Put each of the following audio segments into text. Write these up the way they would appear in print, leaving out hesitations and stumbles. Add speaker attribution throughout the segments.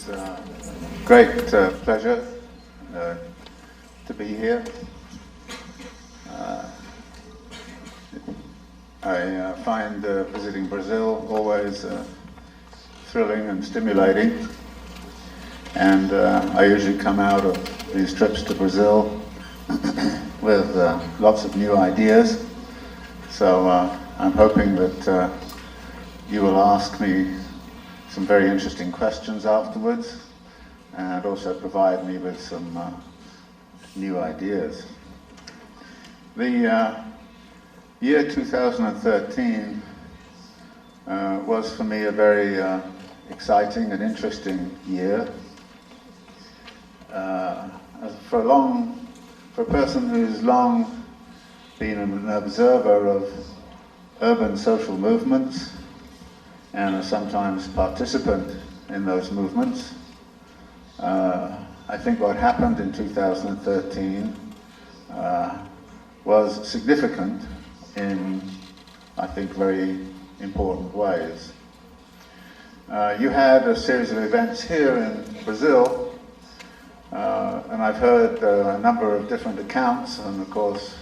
Speaker 1: It's a great pleasure to be here. I find visiting Brazil always thrilling and stimulating, and I usually come out of these trips to Brazil with lots of new ideas. So I'm hoping that you will ask me some very interesting questions afterwards, and also provide me with some new ideas. The year 2013 was for me a very exciting and interesting year. For a person who's long been an observer of urban social movements and a sometimes participant in those movements, I think what happened in 2013 was significant in, I think, very important ways. You had a series of events here in Brazil, and I've heard a number of different accounts, and of course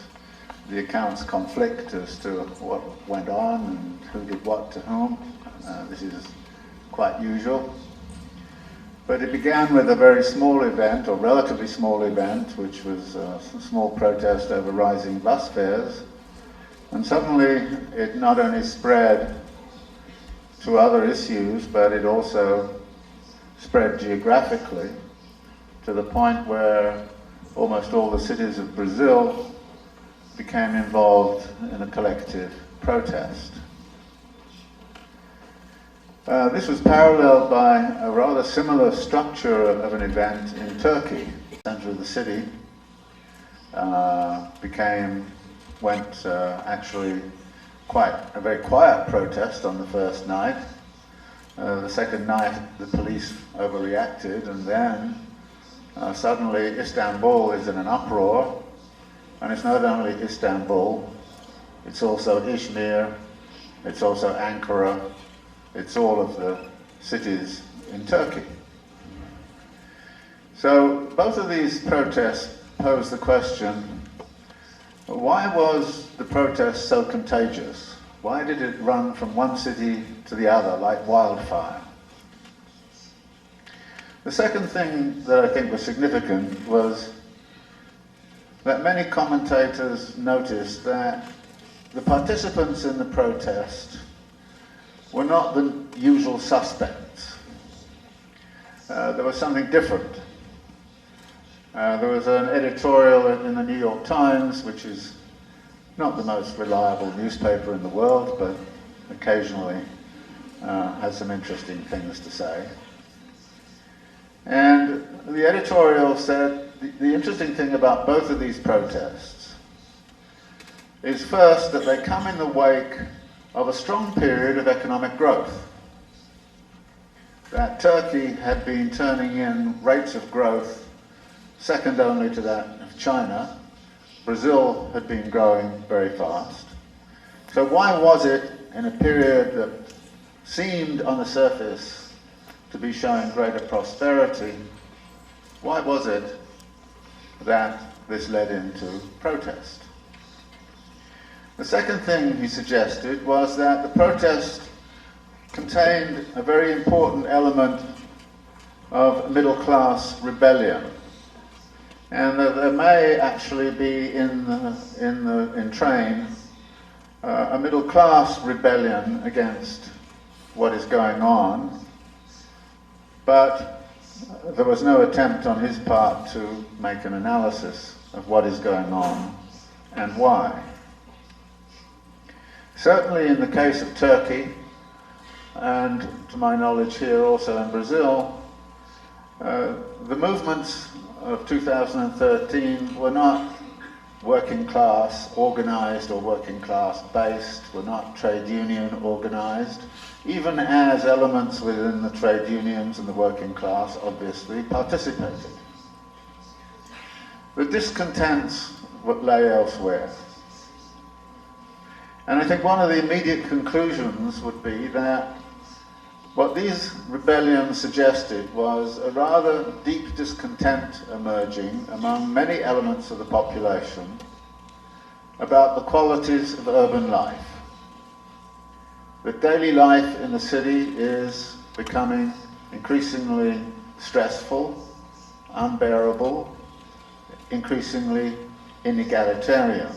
Speaker 1: the accounts conflict as to what went on and who did what to whom. This is quite usual. But it began with a very small event, or relatively small event, which was a small protest over rising bus fares. And suddenly it not only spread to other issues, but it also spread geographically to the point where almost all the cities of Brazil became involved in a collective protest. This was paralleled by a rather similar structure of an event in Turkey. The center of the city went actually quite a very quiet protest on the first night. The second night the police overreacted, and then suddenly Istanbul is in an uproar. And it's not only Istanbul, it's also Izmir, it's also Ankara, it's all of the cities in Turkey. So both of these protests pose the question, why was the protest so contagious? Why did it run from one city to the other like wildfire? The second thing that I think was significant was that many commentators noticed that the participants in the protest were not the usual suspects. There was something different. There was an editorial in the New York Times, which is not the most reliable newspaper in the world, but occasionally has some interesting things to say. And the editorial said, the interesting thing about both of these protests is first that they come in the wake of a strong period of economic growth. That Turkey had been turning in rates of growth second only to that of China. Brazil had been growing very fast. So why was it, in a period that seemed on the surface to be showing greater prosperity, why was it that this led into protest? The second thing he suggested was that the protest contained a very important element of middle-class rebellion, and that there may actually be in train a middle-class rebellion against what is going on, but there was no attempt on his part to make an analysis of what is going on and why. Certainly in the case of Turkey, and to my knowledge here also in Brazil, the movements of 2013 were not working class organized or working class based, were not trade union organized, even as elements within the trade unions and the working class obviously participated. The discontents lay elsewhere. And I think one of the immediate conclusions would be that What these rebellions suggested was a rather deep discontent emerging among many elements of the population about the qualities of urban life. That daily life in the city is becoming increasingly stressful, unbearable, increasingly inegalitarian.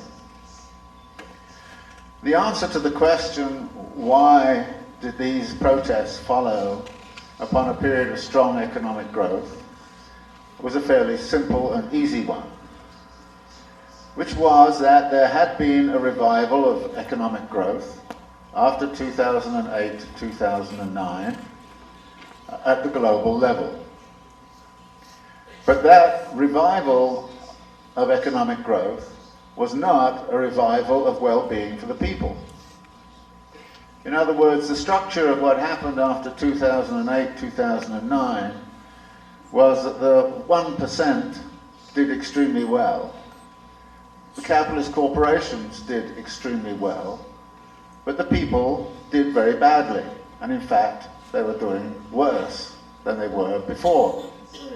Speaker 1: The answer to the question, why did these protests follow upon a period of strong economic growth, was a fairly simple and easy one, which was that there had been a revival of economic growth after 2008 to 2009 at the global level. But that revival of economic growth was not a revival of well-being for the people. In other words, the structure of what happened after 2008, 2009 was that the 1% did extremely well. The capitalist corporations did extremely well, but the people did very badly. And in fact, they were doing worse than they were before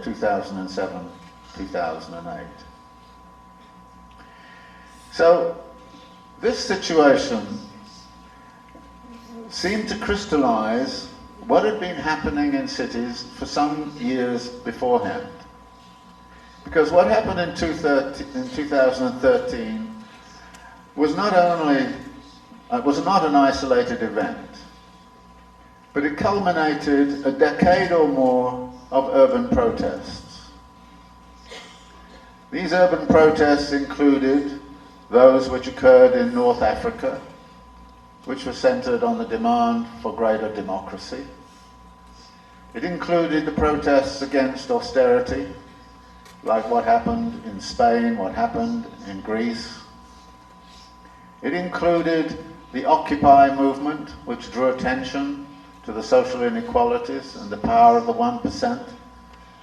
Speaker 1: 2007, 2008. So this situation seemed to crystallize what had been happening in cities for some years beforehand. Because what happened in 2013 was not only, was not an isolated event, but it culminated a decade or more of urban protests. These urban protests included those which occurred in North Africa, which were centered on the demand for greater democracy. It included the protests against austerity, like what happened in Spain, what happened in Greece. It included the Occupy movement, which drew attention to the social inequalities and the power of the 1%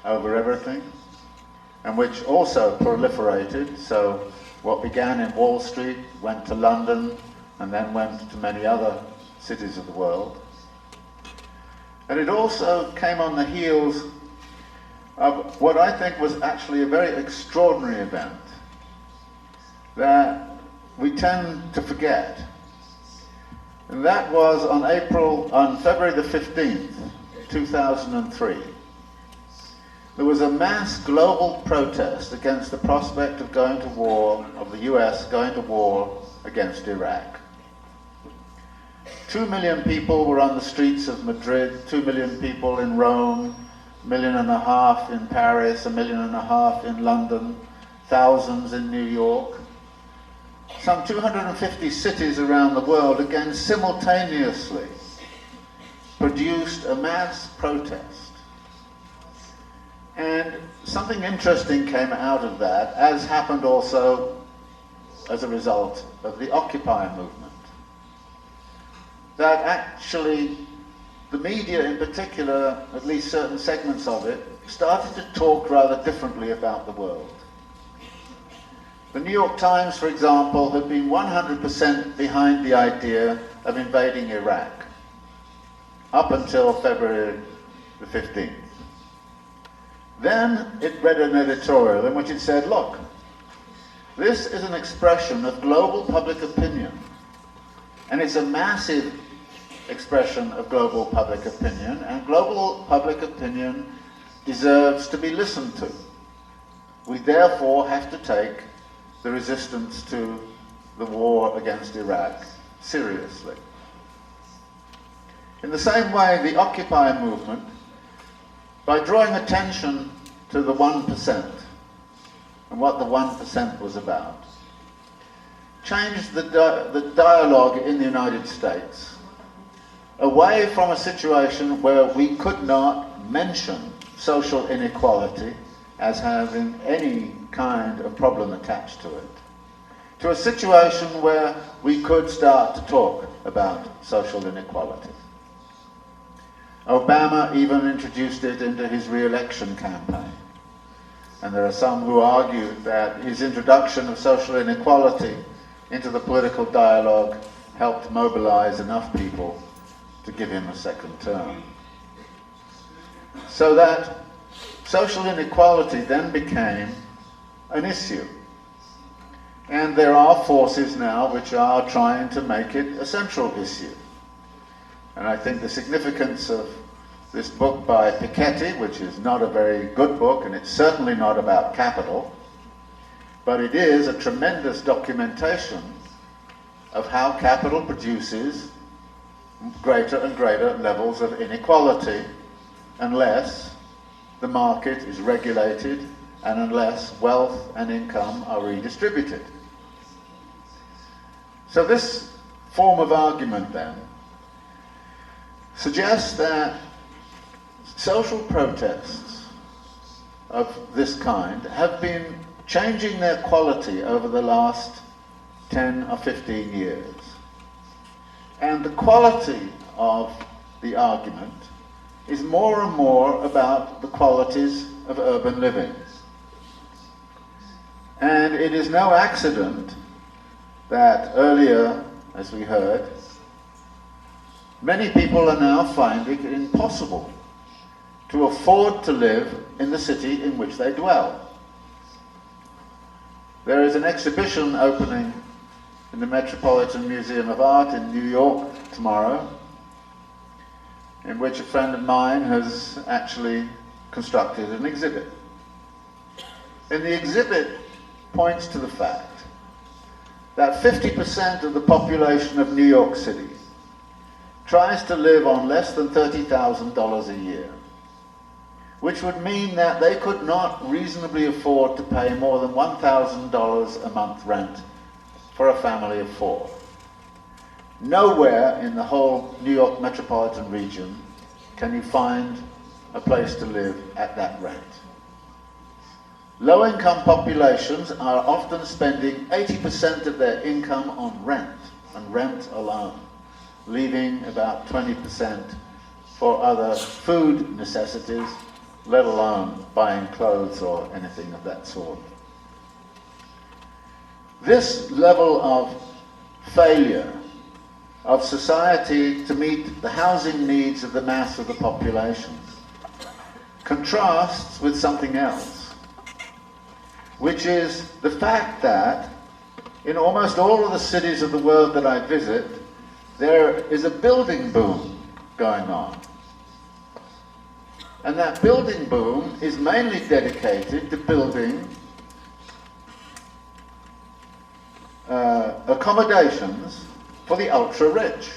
Speaker 1: over everything, and which also proliferated. So what began in Wall Street went to London and then went to many other cities of the world. And it also came on the heels of what I think was actually a very extraordinary event that we tend to forget. And that was on February the 15th, 2003. There was a mass global protest against the prospect of going to war, of the US going to war against Iraq. 2 million people were on the streets of Madrid, 2 million people in Rome, 1.5 million in Paris, 1.5 million in London, thousands in New York. Some 250 cities around the world, again simultaneously, produced a mass protest. And something interesting came out of that, as happened also as a result of the Occupy movement. That actually, the media in particular, at least certain segments of it, started to talk rather differently about the world. The New York Times, for example, had been 100% behind the idea of invading Iraq up until February the 15th. Then it read an editorial in which it said, look, this is an expression of global public opinion, and it's a massive expression of global public opinion, and global public opinion deserves to be listened to. We therefore have to take the resistance to the war against Iraq seriously. In the same way, the Occupy movement, by drawing attention to the 1% and what the 1% was about, changed the dialogue in the United States away from a situation where we could not mention social inequality as having any kind of problem attached to it, to a situation where we could start to talk about social inequality. Obama even introduced it into his re-election campaign. And there are some who argue that his introduction of social inequality into the political dialogue helped mobilize enough people to give him a second term. So that social inequality then became an issue. And there are forces now which are trying to make it a central issue. And I think the significance of this book by Piketty, which is not a very good book, and it's certainly not about capital, but it is a tremendous documentation of how capital produces greater and greater levels of inequality unless the market is regulated and unless wealth and income are redistributed. So this form of argument then suggests that social protests of this kind have been changing their quality over the last 10 or 15 years. And the quality of the argument is more and more about the qualities of urban living. And it is no accident that earlier, as we heard, many people are now finding it impossible to afford to live in the city in which they dwell. There is an exhibition opening in the Metropolitan Museum of Art in New York tomorrow, in which a friend of mine has actually constructed an exhibit. And the exhibit points to the fact that 50% of the population of New York City tries to live on less than $30,000 a year, which would mean that they could not reasonably afford to pay more than $1,000 a month rent for a family of 4. Nowhere in the whole New York metropolitan region can you find a place to live at that rate. Low-income populations are often spending 80% of their income on rent, and rent alone, leaving about 20% for other food necessities, let alone buying clothes or anything of that sort. This level of failure of society to meet the housing needs of the mass of the population contrasts with something else, which is the fact that in almost all of the cities of the world that I visit, there is a building boom going on. And that building boom is mainly dedicated to building accommodations for the ultra-rich.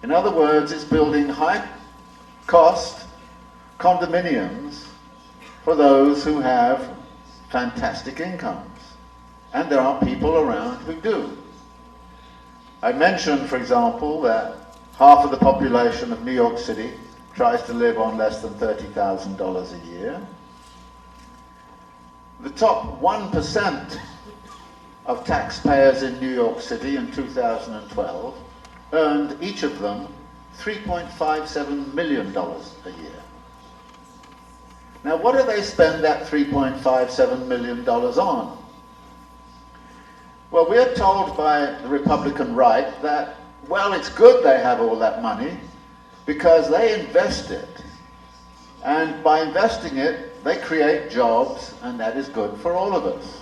Speaker 1: In other words, it's building high-cost condominiums for those who have fantastic incomes. And there are people around who do. I mentioned, for example, that half of the population of New York City tries to live on less than $30,000 a year. The top 1% of taxpayers in New York City in 2012 earned, each of them, $3.57 million a year. Now, what do they spend that $3.57 million on? Well, we're told by the Republican right that, well, it's good they have all that money because they invest it. And by investing it, they create jobs, and that is good for all of us.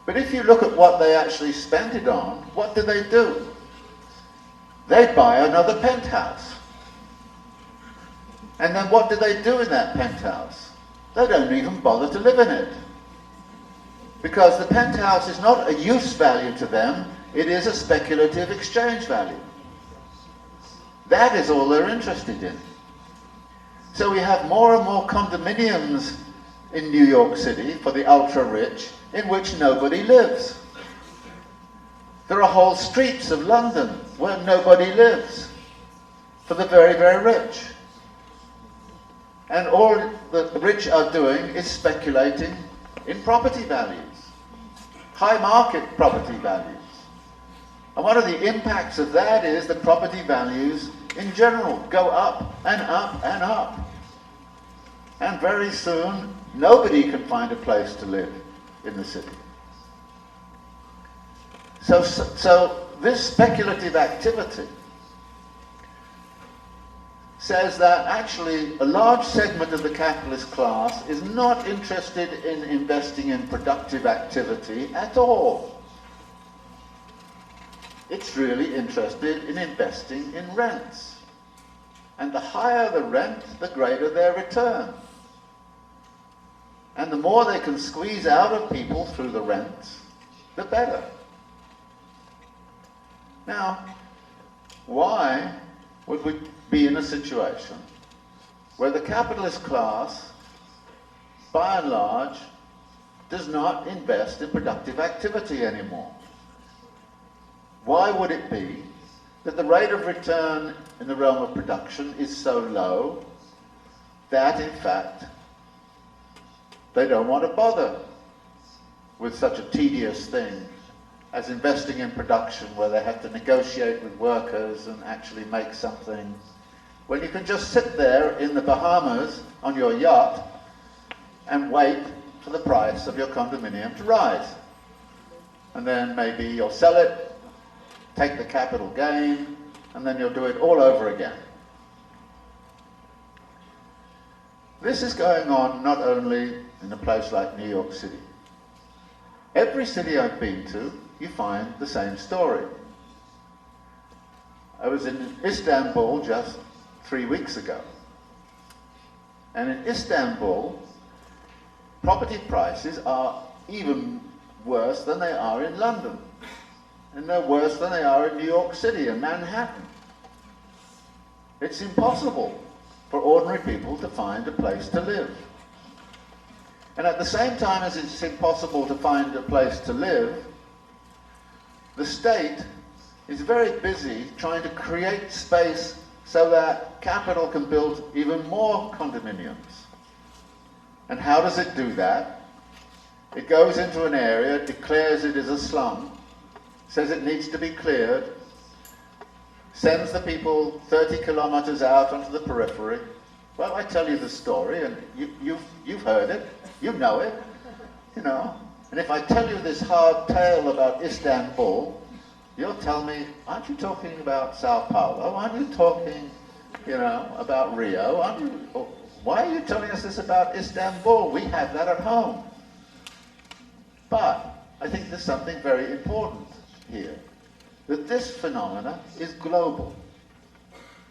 Speaker 1: But if you look at what they actually spent it on, what do? They buy another penthouse. And then what do they do in that penthouse? They don't even bother to live in it. Because the penthouse is not a use value to them, it is a speculative exchange value. That is all they're interested in. So we have more and more condominiums in New York City for the ultra-rich in which nobody lives. There are whole streets of London where nobody lives for the very, very rich. And all the rich are doing is speculating in property values, high market property values. And one of the impacts of that is that property values in general go up and up and up. And very soon, nobody can find a place to live in the city. So this speculative activity says that actually a large segment of the capitalist class is not interested in investing in productive activity at all. It's really interested in investing in rents. And the higher the rent, the greater their return. And the more they can squeeze out of people through the rents, the better. Now, why would we be in a situation where the capitalist class, by and large, does not invest in productive activity anymore? Why would it be that the rate of return in the realm of production is so low that, in fact, they don't want to bother with such a tedious thing as investing in production, where they have to negotiate with workers and actually make something, when you can just sit there in the Bahamas on your yacht and wait for the price of your condominium to rise. And then maybe you'll sell it, take the capital gain, and then you'll do it all over again. This is going on not only in a place like New York City. Every city I've been to, you find the same story. I was in Istanbul just 3 weeks ago. And in Istanbul, property prices are even worse than they are in London. And they're worse than they are in New York City and Manhattan. It's impossible for ordinary people to find a place to live. And at the same time as it's impossible to find a place to live, the state is very busy trying to create space so that capital can build even more condominiums. And how does it do that? It goes into an area, declares it as a slum, says it needs to be cleared, sends the people 30 kilometers out onto the periphery. Well, I tell you the story, and you've heard it, you know it, you know. And if I tell you this hard tale about Istanbul, you'll tell me, aren't you talking about Sao Paulo? Aren't you talking, you know, about Rio? Aren't you, why are you telling us this about Istanbul? We have that at home. But I think there's something very important here, that this phenomena is global.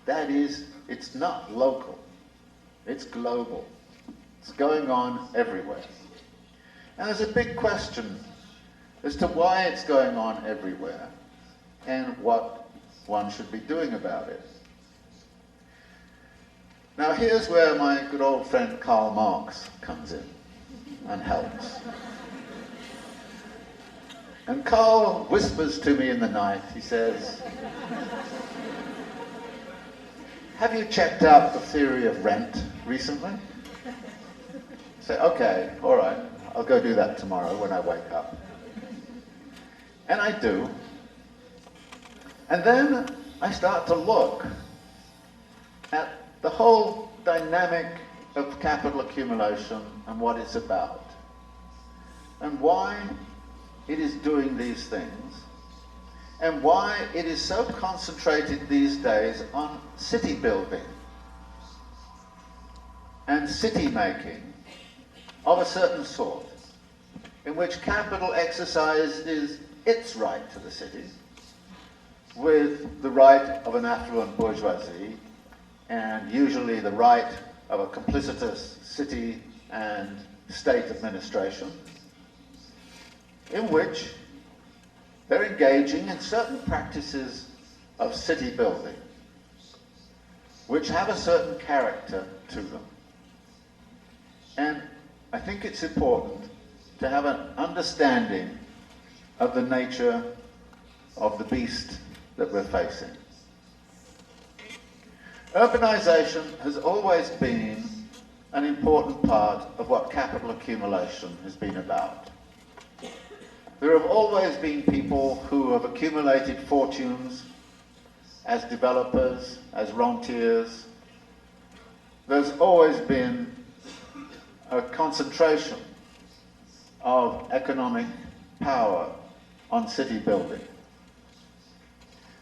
Speaker 1: That is, it's not local, it's global. It's going on everywhere. And there's a big question as to why it's going on everywhere and what one should be doing about it. Now here's where my good old friend Karl Marx comes in and helps. And Karl whispers to me in the night, he says, have you checked out the theory of rent recently? I say, okay, all right, I'll go do that tomorrow when I wake up. And I do. And then I start to look at the whole dynamic of capital accumulation and what it's about, and why it is doing these things, and why it is so concentrated these days on city building and city making of a certain sort, in which capital exercises its right to the city with the right of an affluent bourgeoisie, and usually the right of a complicitous city and state administration, in which they're engaging in certain practices of city building, which have a certain character to them. And I think it's important to have an understanding of the nature of the beast that we're facing. Urbanization has always been an important part of what capital accumulation has been about. There have always been people who have accumulated fortunes as developers, as rentiers. There's always been a concentration of economic power on city building.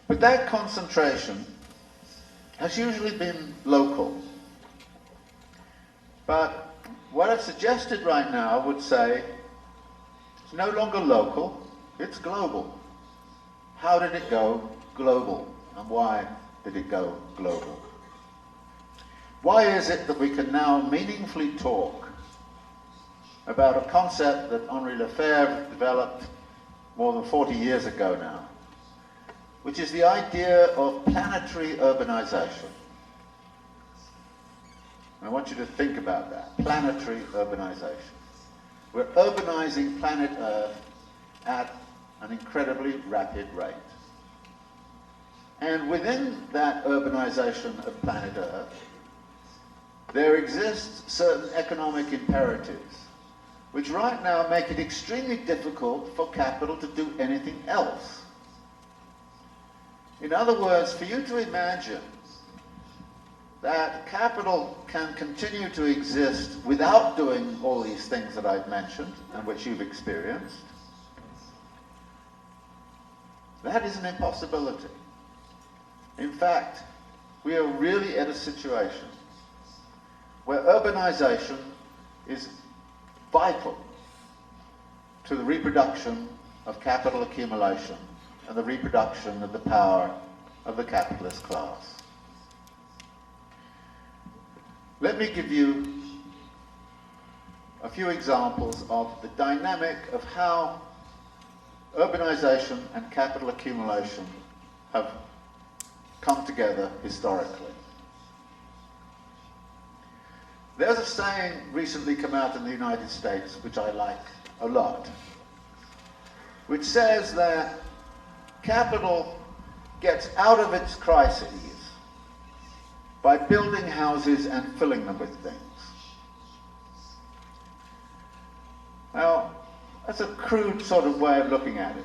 Speaker 1: But that concentration has usually been local. But what I've suggested right now would say it's no longer local, it's global. How did it go global? And why did it go global? Why is it that we can now meaningfully talk about a concept that Henri Lefebvre developed more than 40 years ago now, which is the idea of planetary urbanization? I want you to think about that, planetary urbanization. We're urbanizing planet Earth at an incredibly rapid rate. And within that urbanization of planet Earth, there exists certain economic imperatives which right now make it extremely difficult for capital to do anything else. In other words, for you to imagine that capital can continue to exist without doing all these things that I've mentioned and which you've experienced, that is an impossibility. In fact, we are really at a situation where urbanization is vital to the reproduction of capital accumulation and the reproduction of the power of the capitalist class. Let me give you a few examples of the dynamic of how urbanization and capital accumulation have come together historically. There's a saying recently come out in the United States, which I like a lot, which says that capital gets out of its crises by building houses and filling them with things. Now, that's a crude sort of way of looking at it.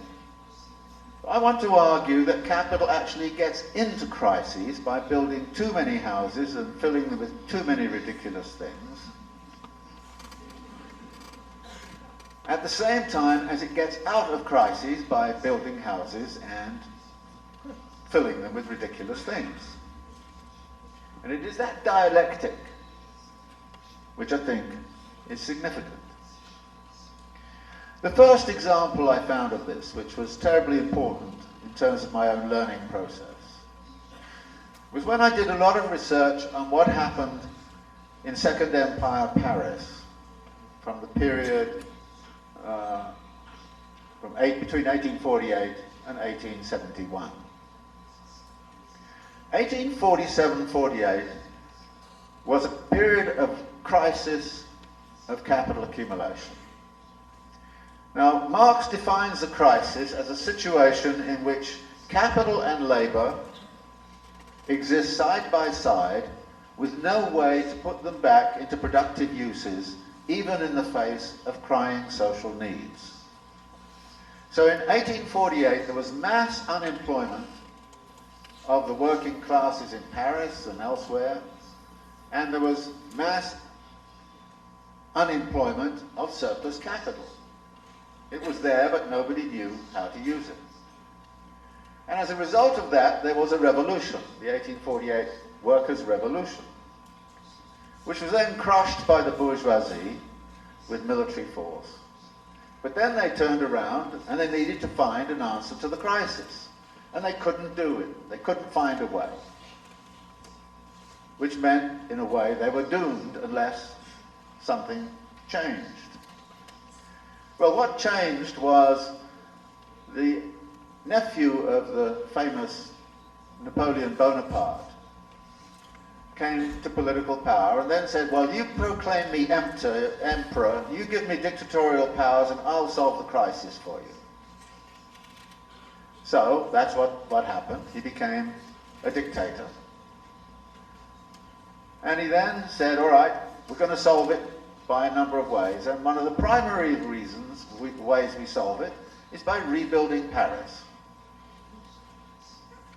Speaker 1: I want to argue that capital actually gets into crises by building too many houses and filling them with too many ridiculous things, at the same time as it gets out of crises by building houses and filling them with ridiculous things. And it is that dialectic which I think is significant. The first example I found of this, which was terribly important in terms of my own learning process, was when I did a lot of research on what happened in Second Empire Paris from the period between 1848 and 1871. 1847-48 was a period of crisis of capital accumulation. Now, Marx defines the crisis as a situation in which capital and labor exist side by side with no way to put them back into productive uses, even in the face of crying social needs. So in 1848, there was mass unemployment of the working classes in Paris and elsewhere, and there was mass unemployment of surplus capital. It was there, but nobody knew how to use it. And as a result of that, there was a revolution, the 1848 Workers' Revolution, which was then crushed by the bourgeoisie with military force. But then they turned around and they needed to find an answer to the crisis. And they couldn't do it. They couldn't find a way. Which meant, in a way, they were doomed unless something changed. Well, what changed was the nephew of the famous Napoleon Bonaparte came to political power and then said, well, you proclaim me emperor, you give me dictatorial powers and I'll solve the crisis for you. So that's what happened. He became a dictator. And he then said, all right, we're going to solve it by a number of ways. And one of the primary ways we solve it is by rebuilding Paris.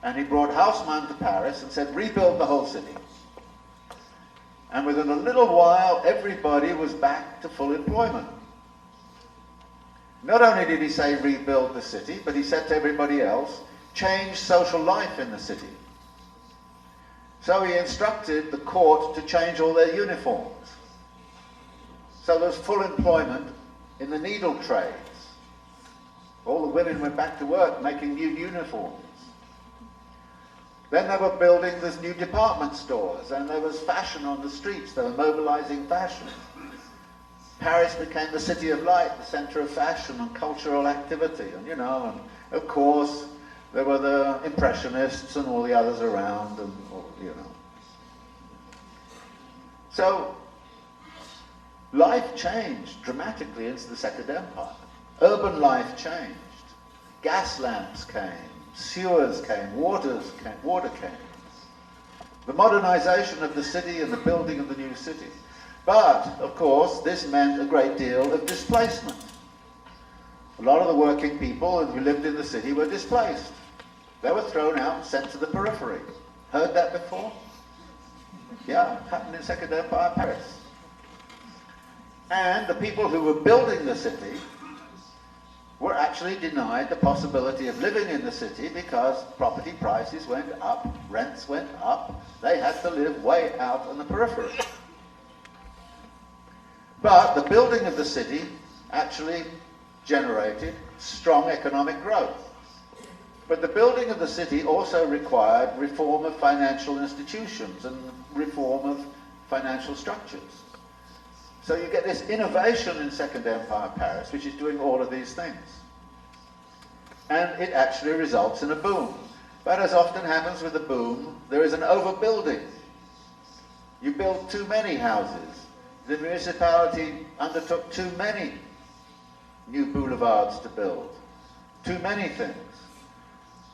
Speaker 1: And he brought Haussmann to Paris and said, rebuild the whole city. And within a little while, everybody was back to full employment. Not only did he say rebuild the city, but he said to everybody else, change social life in the city. So he instructed the court to change all their uniforms. So there was full employment in the needle trades. All the women went back to work making new uniforms. Then they were building these new department stores, and there was fashion on the streets. They were mobilizing fashion. Paris became the city of light, the center of fashion and cultural activity. And, and of course, there were the Impressionists and all the others around, and, So, life changed dramatically into the Second Empire. Urban life changed. Gas lamps came, sewers came, water came. The modernization of the city and the building of the new city. But, of course, this meant a great deal of displacement. A lot of the working people who lived in the city were displaced. They were thrown out and sent to the periphery. Heard that before? Yeah, happened in Second Empire Paris. And the people who were building the city were actually denied the possibility of living in the city because property prices went up, rents went up. They had to live way out on the periphery. But the building of the city actually generated strong economic growth. But the building of the city also required reform of financial institutions and reform of financial structures. So you get this innovation in Second Empire Paris, which is doing all of these things. And it actually results in a boom. But as often happens with a boom, there is an overbuilding. You build too many houses. The municipality undertook too many new boulevards to build. Too many things.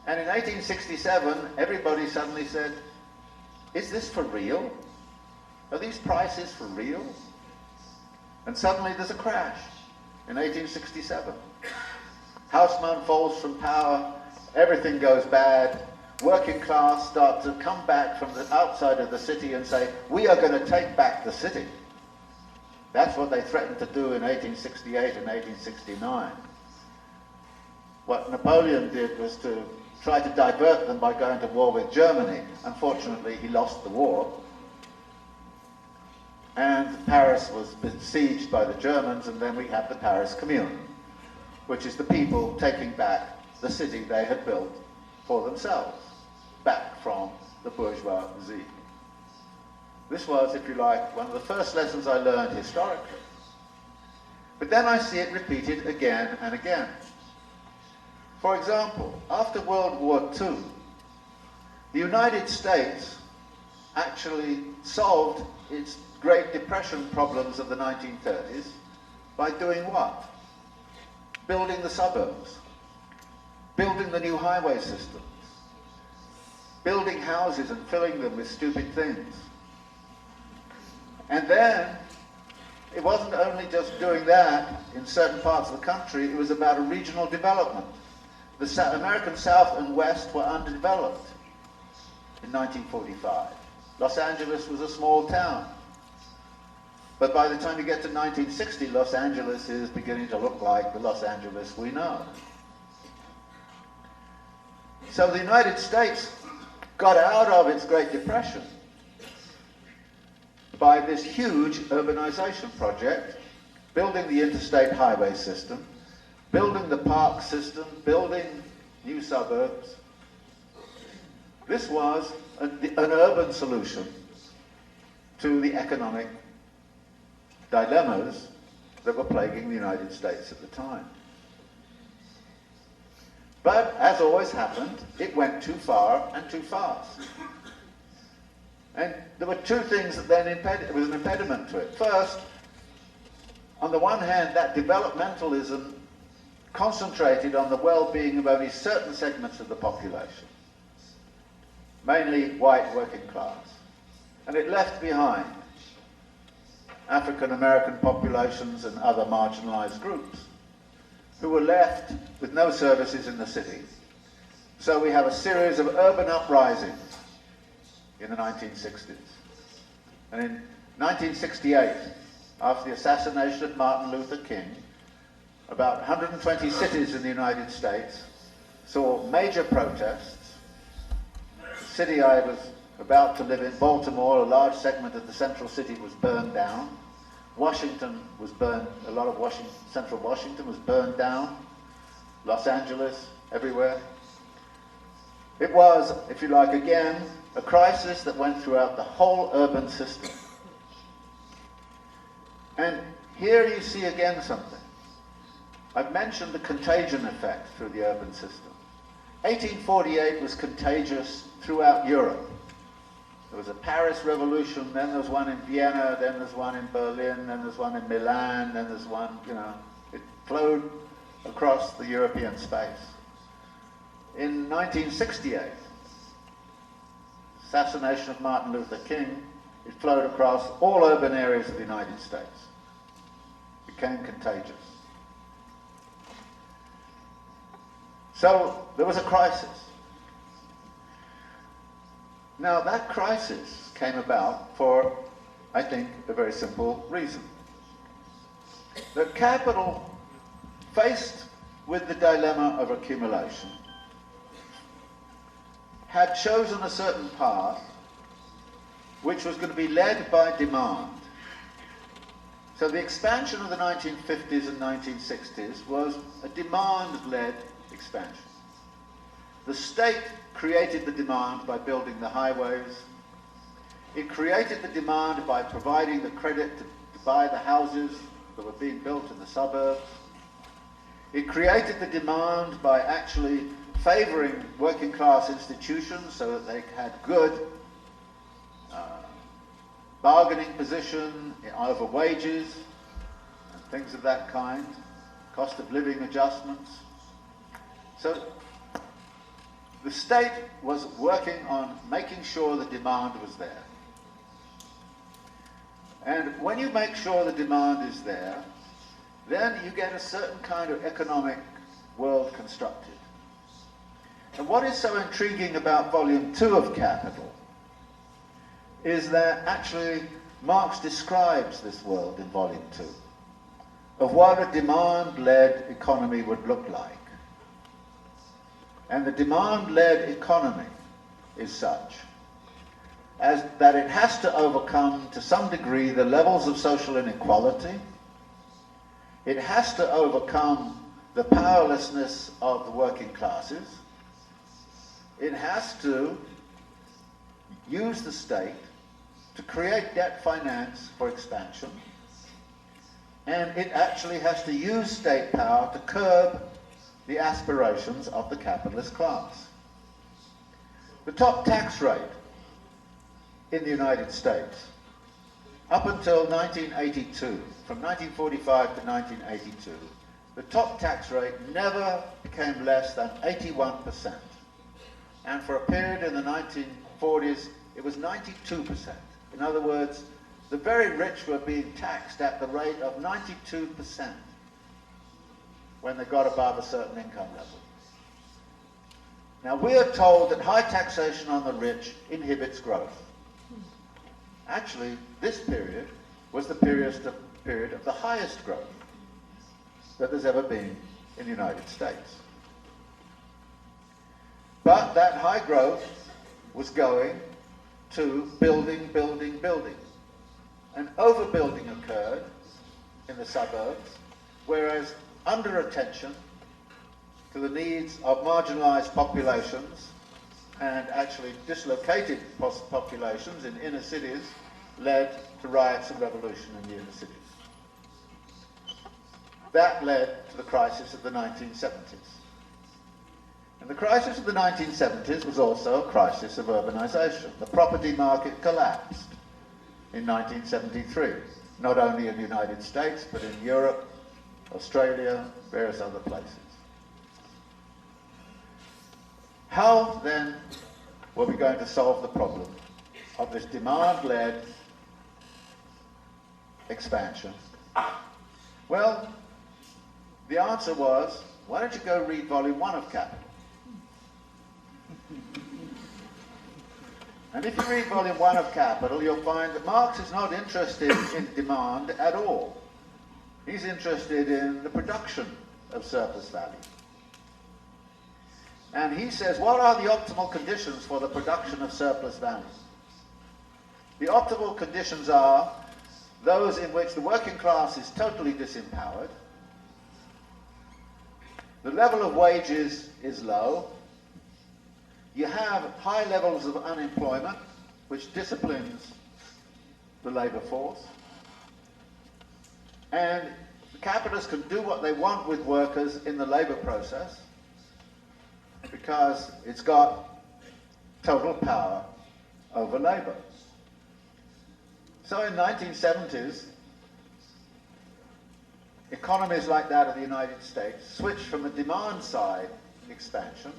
Speaker 1: And in 1867, everybody suddenly said, is this for real? Are these prices for real? And suddenly there's a crash in 1867. Haussmann falls from power, everything goes bad, working class start to come back from the outside of the city and say, we are going to take back the city. That's what they threatened to do in 1868 and 1869. What Napoleon did was to try to divert them by going to war with Germany. Unfortunately, he lost the war. And Paris was besieged by the Germans, and then we have the Paris Commune, which is the people taking back the city they had built for themselves, back from the bourgeoisie. This was, if you like, one of the first lessons I learned historically. But then I see it repeated again and again. For example, after World War II, the United States actually solved its Great Depression problems of the 1930s by doing what? Building the suburbs, building the new highway systems, building houses and filling them with stupid things. And then, it wasn't only just doing that in certain parts of the country, it was about a regional development. The American South and West were underdeveloped in 1945. Los Angeles was a small town. But by the time you get to 1960, Los Angeles is beginning to look like the Los Angeles we know. So the United States got out of its Great Depression by this huge urbanization project, building the interstate highway system, building the park system, building new suburbs. This was an urban solution to the economic dilemmas that were plaguing the United States at the time. But, as always happened, it went too far and too fast. And there were two things that then was an impediment to it. First, on the one hand, that developmentalism concentrated on the well-being of only certain segments of the population, mainly white working class. And it left behind African American populations and other marginalized groups who were left with no services in the city. So we have a series of urban uprisings in the 1960s. And in 1968, after the assassination of Martin Luther King, about 120 cities in the United States saw major protests. The city I was about to live in Baltimore, a large segment of the central city was burned down. Washington was burned, a lot of central Washington was burned down. Los Angeles, everywhere. It was, if you like, again, a crisis that went throughout the whole urban system. And here you see again something. I've mentioned the contagion effect through the urban system. 1848 was contagious throughout Europe. There was a Paris Revolution, then there was one in Vienna, then there's one in Berlin, then there's one in Milan, then there's one, it flowed across the European space. In 1968, assassination of Martin Luther King, it flowed across all urban areas of the United States. It became contagious. So there was a crisis. Now that crisis came about for, I think, a very simple reason. The capital, faced with the dilemma of accumulation, had chosen a certain path which was going to be led by demand. So the expansion of the 1950s and 1960s was a demand-led expansion. The state created the demand by building the highways. It created the demand by providing the credit to buy the houses that were being built in the suburbs. It created the demand by actually favouring working class institutions so that they had good bargaining position over wages and things of that kind, cost of living adjustments. So the state was working on making sure the demand was there. And when you make sure the demand is there, then you get a certain kind of economic world constructed. And what is so intriguing about Volume 2 of Capital is that actually Marx describes this world in Volume 2 of what a demand-led economy would look like. And the demand-led economy is such as that it has to overcome to some degree the levels of social inequality. It has to overcome the powerlessness of the working classes. It has to use the state to create debt finance for expansion. And it actually has to use state power to curb the aspirations of the capitalist class. The top tax rate in the United States, up until 1982, from 1945 to 1982, the top tax rate never became less than 81%. And for a period in the 1940s, it was 92%. In other words, the very rich were being taxed at the rate of 92% when they got above a certain income level. Now we are told that high taxation on the rich inhibits growth. Actually, this period was the period of the highest growth that there's ever been in the United States. But that high growth was going to building, building, building. And overbuilding occurred in the suburbs, whereas under attention to the needs of marginalized populations and actually dislocated populations in inner cities led to riots and revolution in the inner cities. That led to the crisis of the 1970s. And the crisis of the 1970s was also a crisis of urbanization. The property market collapsed in 1973, not only in the United States, but in Europe, Australia, various other places. How then were we going to solve the problem of this demand-led expansion? Well, the answer was, why don't you go read Volume 1 of Capital? And if you read Volume 1 of Capital, you'll find that Marx is not interested in demand at all. He's interested in the production of surplus value. And he says, what are the optimal conditions for the production of surplus value? The optimal conditions are those in which the working class is totally disempowered, the level of wages is low, you have high levels of unemployment, which disciplines the labor force, and the capitalists can do what they want with workers in the labor process because it's got total power over labor. So in 1970s, economies like that of the United States switched from a demand side expansion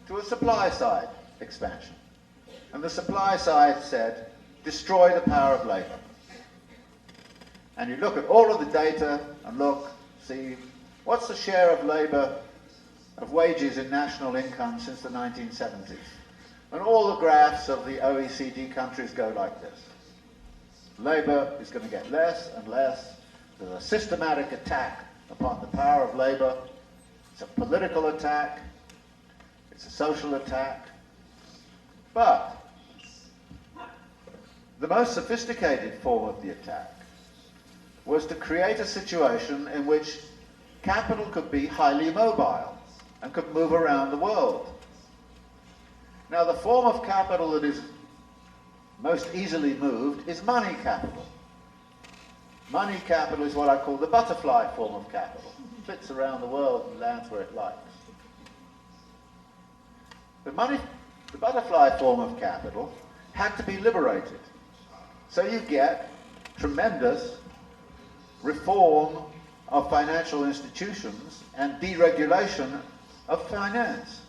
Speaker 1: to a supply side expansion. And the supply side said, destroy the power of labor. And you look at all of the data and look, see, what's the share of labor, of wages in national income since the 1970s? And all the graphs of the OECD countries go like this. Labor is going to get less and less. There's a systematic attack upon the power of labor. It's a political attack. It's a social attack. But the most sophisticated form of the attack was to create a situation in which capital could be highly mobile and could move around the world. Now, the form of capital that is most easily moved is money capital. Money capital is what I call the butterfly form of capital. It flits around the world and lands where it likes. The butterfly form of capital had to be liberated. So you get tremendous reform of financial institutions and deregulation of finance.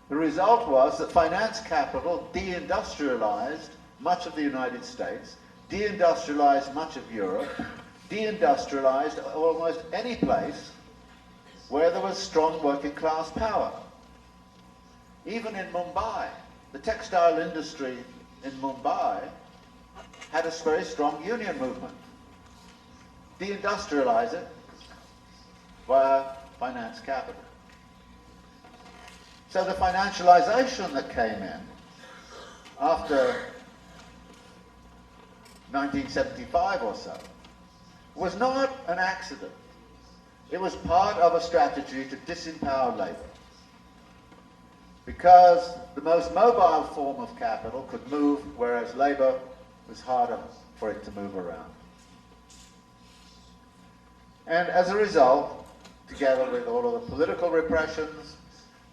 Speaker 1: The result was that finance capital deindustrialized much of the United States, deindustrialized much of Europe, deindustrialized almost any place where there was strong working class power. Even in Mumbai, the textile industry in Mumbai had a very strong union movement. Deindustrialize it via finance capital. So the financialization that came in after 1975 or so was not an accident. It was part of a strategy to disempower labor. Because the most mobile form of capital could move, whereas labor was harder for it to move around. And as a result, together with all of the political repressions,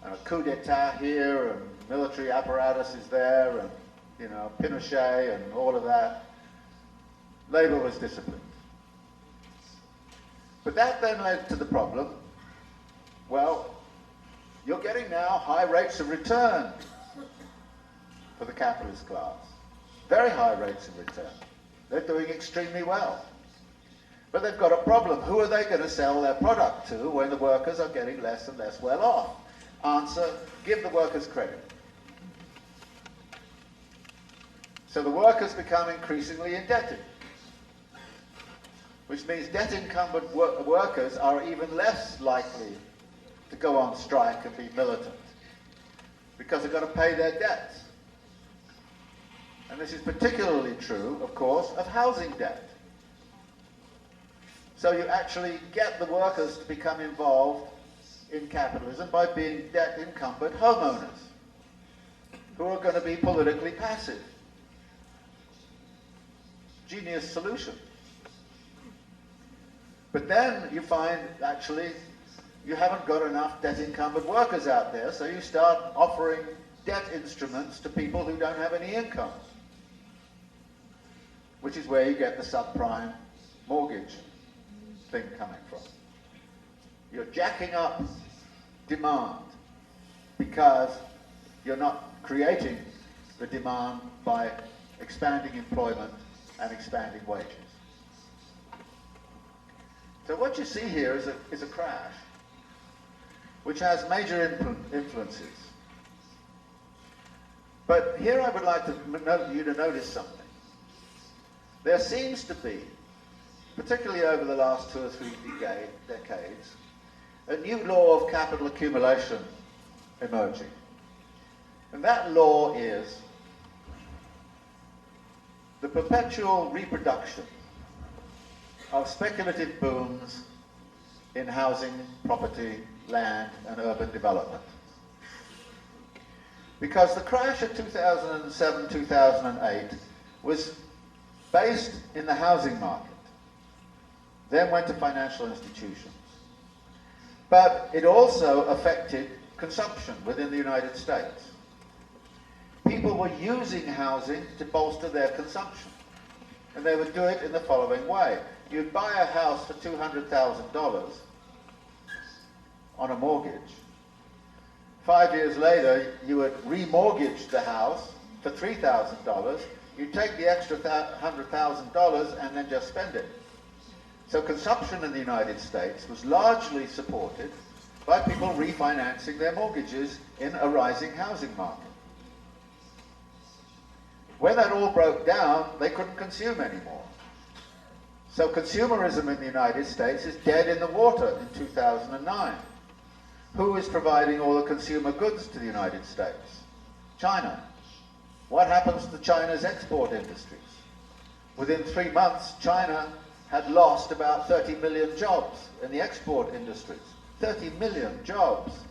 Speaker 1: and a coup d'etat here, and military apparatus is there, and Pinochet and all of that, labor was disciplined. But that then led to the problem, well, you're getting now high rates of return for the capitalist class. Very high rates of return. They're doing extremely well. But they've got a problem. Who are they going to sell their product to when the workers are getting less and less well off? Answer, give the workers credit. So the workers become increasingly indebted, which means debt-encumbered workers are even less likely to go on strike and be militant because they've got to pay their debts. And this is particularly true, of course, of housing debt. So you actually get the workers to become involved in capitalism by being debt-encumbered homeowners who are going to be politically passive. Genius solution. But then you find, actually, you haven't got enough debt-encumbered workers out there, so you start offering debt instruments to people who don't have any income, which is where you get the subprime mortgage thing coming from. You're jacking up demand because you're not creating the demand by expanding employment and expanding wages. So what you see here is a crash which has major influences. But here I would like you to notice something. There seems to be, particularly over the last 2 or 3 decades, a new law of capital accumulation emerging. And that law is the perpetual reproduction of speculative booms in housing, property, land, and urban development. Because the crash of 2007-2008 was based in the housing market, then went to financial institutions. But it also affected consumption within the United States. People were using housing to bolster their consumption. And they would do it in the following way. You'd buy a house for $200,000 on a mortgage. 5 years later, you would remortgage the house for $3,000. You'd take the extra $100,000 and then just spend it. So consumption in the United States was largely supported by people refinancing their mortgages in a rising housing market. When that all broke down, they couldn't consume anymore. So consumerism in the United States is dead in the water in 2009. Who is providing all the consumer goods to the United States? China. What happens to China's export industries? Within 3 months, China had lost about 30 million jobs in the export industries. 30 million jobs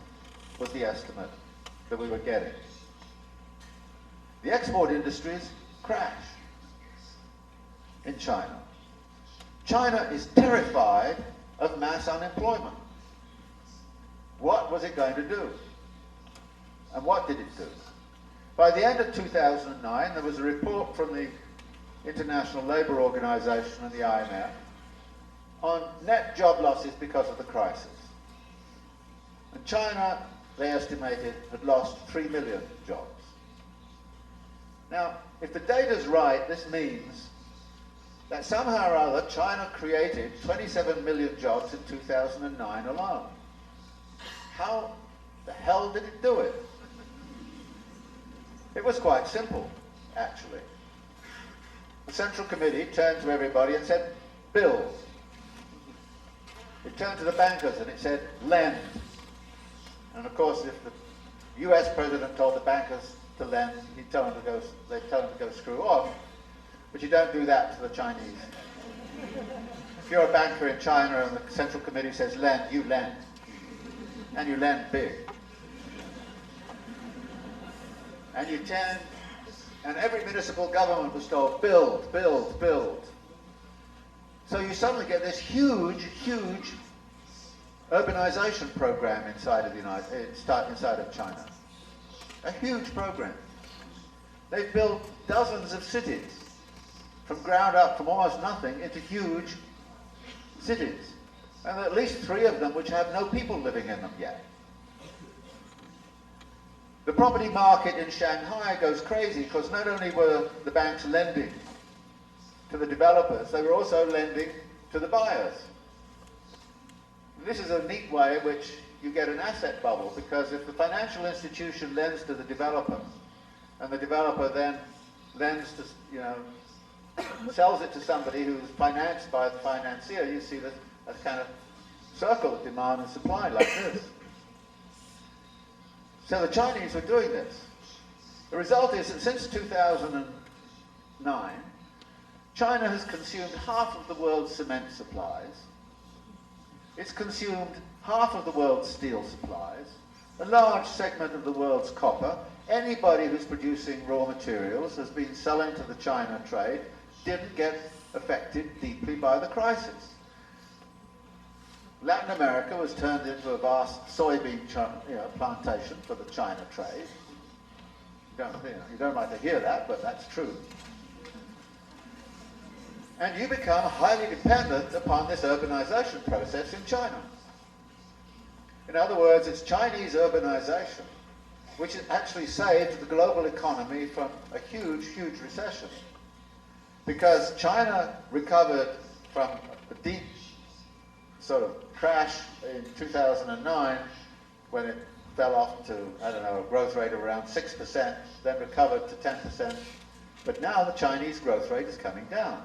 Speaker 1: was the estimate that we were getting. The export industries crash in China. China is terrified of mass unemployment. What was it going to do? And what did it do? By the end of 2009, there was a report from the International Labour Organization and the IMF on net job losses because of the crisis. And China, they estimated, had lost 3 million jobs. Now, if the data's right, this means that somehow or other China created 27 million jobs in 2009 alone. How the hell did it do it? It was quite simple, actually. The Central Committee turned to everybody and said, build. It turned to the bankers and it said, lend. And of course, if the US president told the bankers to lend, they'd tell them to go screw off. But you don't do that to the Chinese. If you're a banker in China and the Central Committee says lend, you lend. And you lend big. And you tend, and every municipal government was told, build, build, build. So you suddenly get this huge, huge urbanization program inside of China. A huge program. They've built dozens of cities from ground up, from almost nothing, into huge cities. And at least 3 of them which have no people living in them yet. The property market in Shanghai goes crazy because not only were the banks lending to the developers, they were also lending to the buyers. This is a neat way in which you get an asset bubble, because if the financial institution lends to the developer, and the developer then lends to, sells it to somebody who's financed by the financier, you see this a kind of circle of demand and supply like this. So the Chinese were doing this. The result is that since 2009, China has consumed half of the world's cement supplies. It's consumed half of the world's steel supplies, a large segment of the world's copper. Anybody who's producing raw materials has been selling to the China trade, didn't get affected deeply by the crisis. Latin America was turned into a vast soybean plantation for the China trade. You don't like to hear that, but that's true. And you become highly dependent upon this urbanization process in China. In other words, it's Chinese urbanization which actually saved the global economy from a huge, huge recession. Because China recovered from a deep sort of crash in 2009 when it fell off to, I don't know, a growth rate of around 6%, then recovered to 10%. But now the Chinese growth rate is coming down.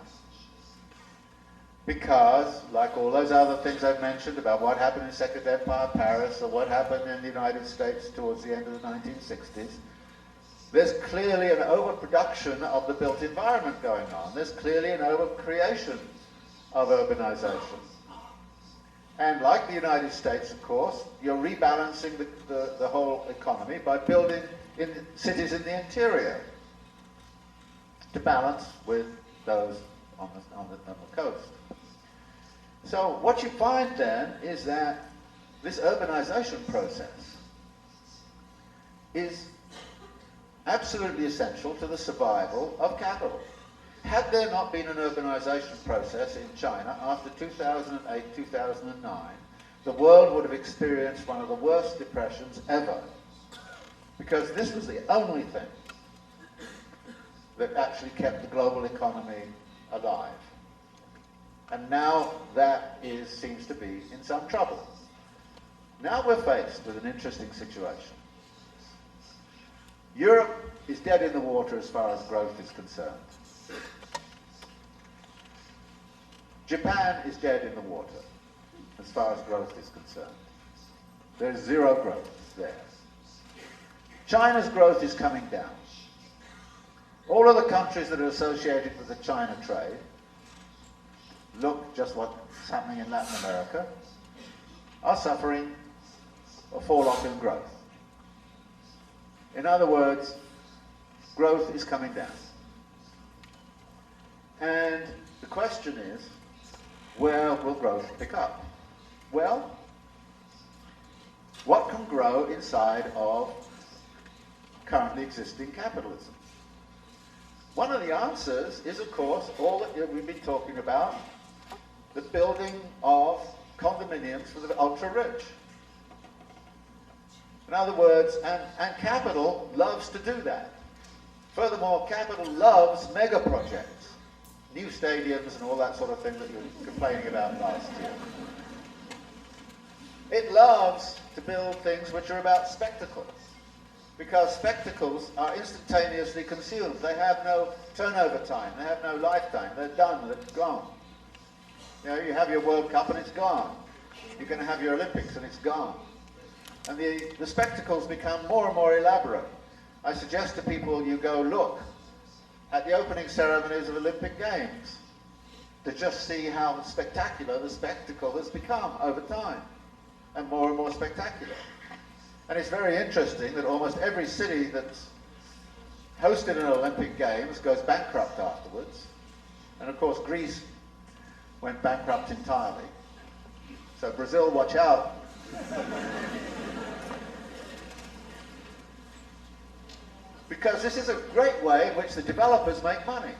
Speaker 1: Because, like all those other things I've mentioned about what happened in Second Empire Paris or what happened in the United States towards the end of the 1960s, There's clearly an overproduction of the built environment going on. There's clearly an overcreation of urbanization. And like the United States, of course, you're rebalancing the whole economy by building in cities in the interior to balance with those on the coast. So what you find then is that this urbanization process is absolutely essential to the survival of capital. Had there not been an urbanization process in China after 2008, 2009, the world would have experienced one of the worst depressions ever, because this was the only thing that actually kept the global economy alive. And now that seems to be in some trouble. Now we're faced with an interesting situation. Europe is dead in the water as far as growth is concerned. Japan is dead in the water as far as growth is concerned. There's zero growth there. China's growth is coming down. All of the countries that are associated with the China trade, look just what's happening in Latin America, are suffering a fall-off in growth. In other words, growth is coming down. And the question is, where will growth pick up? Well, what can grow inside of currently existing capitalism? One of the answers is, of course, all that we've been talking about, the building of condominiums for the ultra-rich. In other words, and capital loves to do that. Furthermore, capital loves mega projects, new stadiums and all that sort of thing that you were complaining about last year. It loves to build things which are about spectacles, because spectacles are instantaneously consumed. They have no turnover time, they have no lifetime, they're done, they're gone. You know, you have your World Cup and it's gone. You're going to have your Olympics and it's gone. And the spectacles become more and more elaborate. I suggest to people you go look at the opening ceremonies of Olympic Games to just see how spectacular the spectacle has become over time, and more spectacular. And it's very interesting that almost every city that's hosted an Olympic Games goes bankrupt afterwards. And of course Greece went bankrupt entirely. So Brazil, watch out. Because this is a great way in which the developers make money,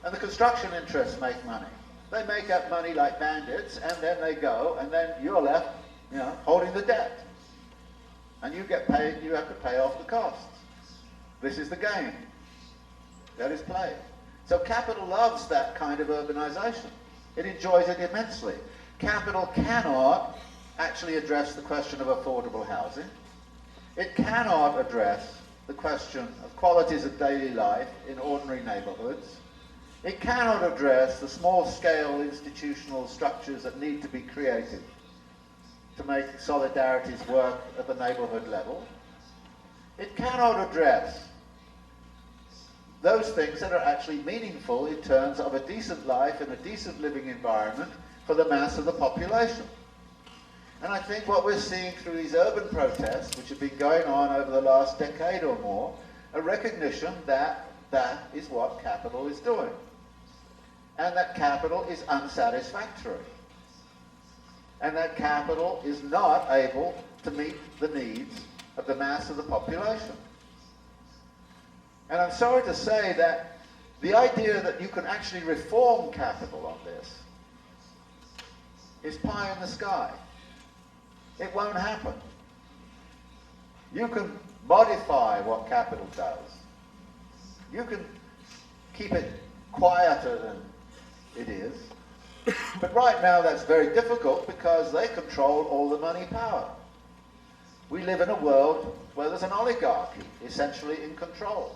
Speaker 1: and the construction interests make money. They make up money like bandits, and then they go, and then you're left, you know, holding the debt. And you get paid, you have to pay off the costs. This is the game that is played. So capital loves that kind of urbanization. It enjoys it immensely. Capital cannot actually address the question of affordable housing. It cannot address the question of qualities of daily life in ordinary neighborhoods. It cannot address the small-scale institutional structures that need to be created to make solidarities work at the neighborhood level. It cannot address those things that are actually meaningful in terms of a decent life and a decent living environment for the mass of the population. And I think what we're seeing through these urban protests, which have been going on over the last decade or more, a recognition that that is what capital is doing. And that capital is unsatisfactory. And that capital is not able to meet the needs of the mass of the population. And I'm sorry to say that the idea that you can actually reform capital on this is pie in the sky. It won't happen. You can modify what capital does. You can keep it quieter than it is. But right now that's very difficult because they control all the money power. We live in a world where there's an oligarchy essentially in control.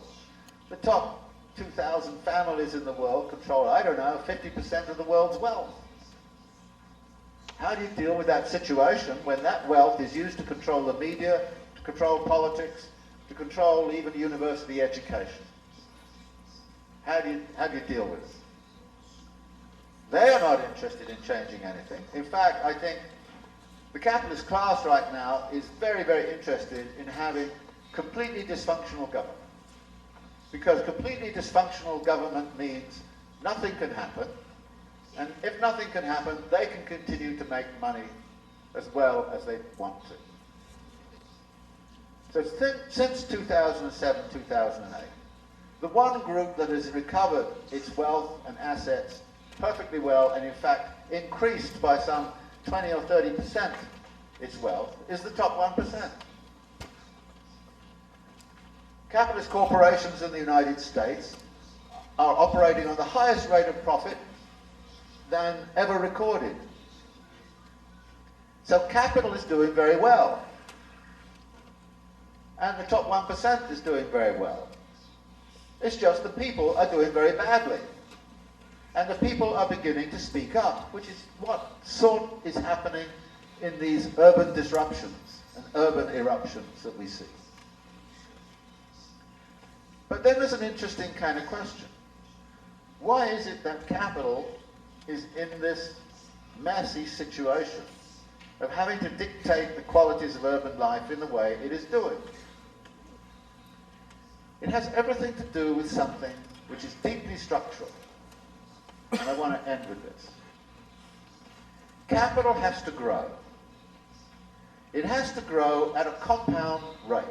Speaker 1: The top 2,000 families in the world control, I don't know, 50% of the world's wealth. How do you deal with that situation when that wealth is used to control the media, to control politics, to to control even university education. How do you deal with it? They are not interested in changing anything. In fact, I think the capitalist class right now is very, very interested in having completely dysfunctional government. Because completely dysfunctional government means nothing can happen, and if nothing can happen, they can continue to make money as well as they want to. So since 2007, 2008, the one group that has recovered its wealth and assets perfectly well, and in fact increased by some 20 or 30% its wealth, is the top 1%. Capitalist corporations in the United States are operating on the highest rate of profit than ever recorded. So capital is doing very well. And the top 1% is doing very well. It's just the people are doing very badly. And the people are beginning to speak up, which is what sort is happening in these urban disruptions and urban eruptions that we see. But then there's an interesting kind of question. Why is it that capital is in this messy situation of having to dictate the qualities of urban life in the way it is doing? It has everything to do with something which is deeply structural. And I want to end with this. Capital has to grow. It has to grow at a compound rate.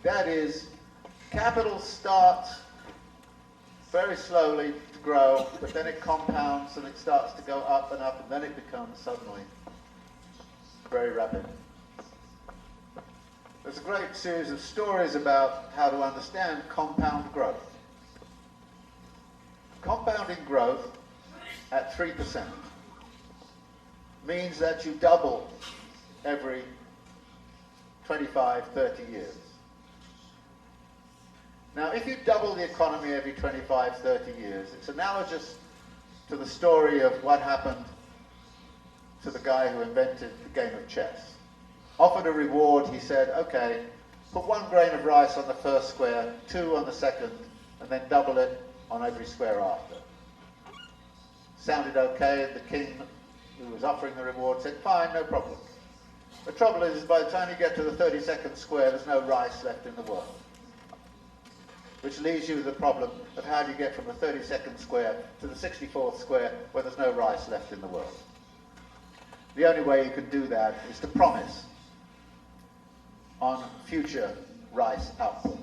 Speaker 1: That is, capital starts very slowly to grow, but then it compounds and it starts to go up, and then it becomes suddenly very rapid. There's a great series of stories about how to understand compound growth. Compounding growth at 3% means that you double every 25, 30 years. Now, if you double the economy every 25, 30 years, it's analogous to the story of what happened to the guy who invented the game of chess. Offered a reward, he said, okay, put 1 grain of rice on the first square, 2 on the second, and then double it on every square after. Sounded okay, and the king who was offering the reward said, fine, no problem. The trouble is, by the time you get to the 32nd square, there's no rice left in the world. Which leaves you with the problem of how do you get from the 32nd square to the 64th square where there's no rice left in the world. The only way you can do that is to promise on future rice output.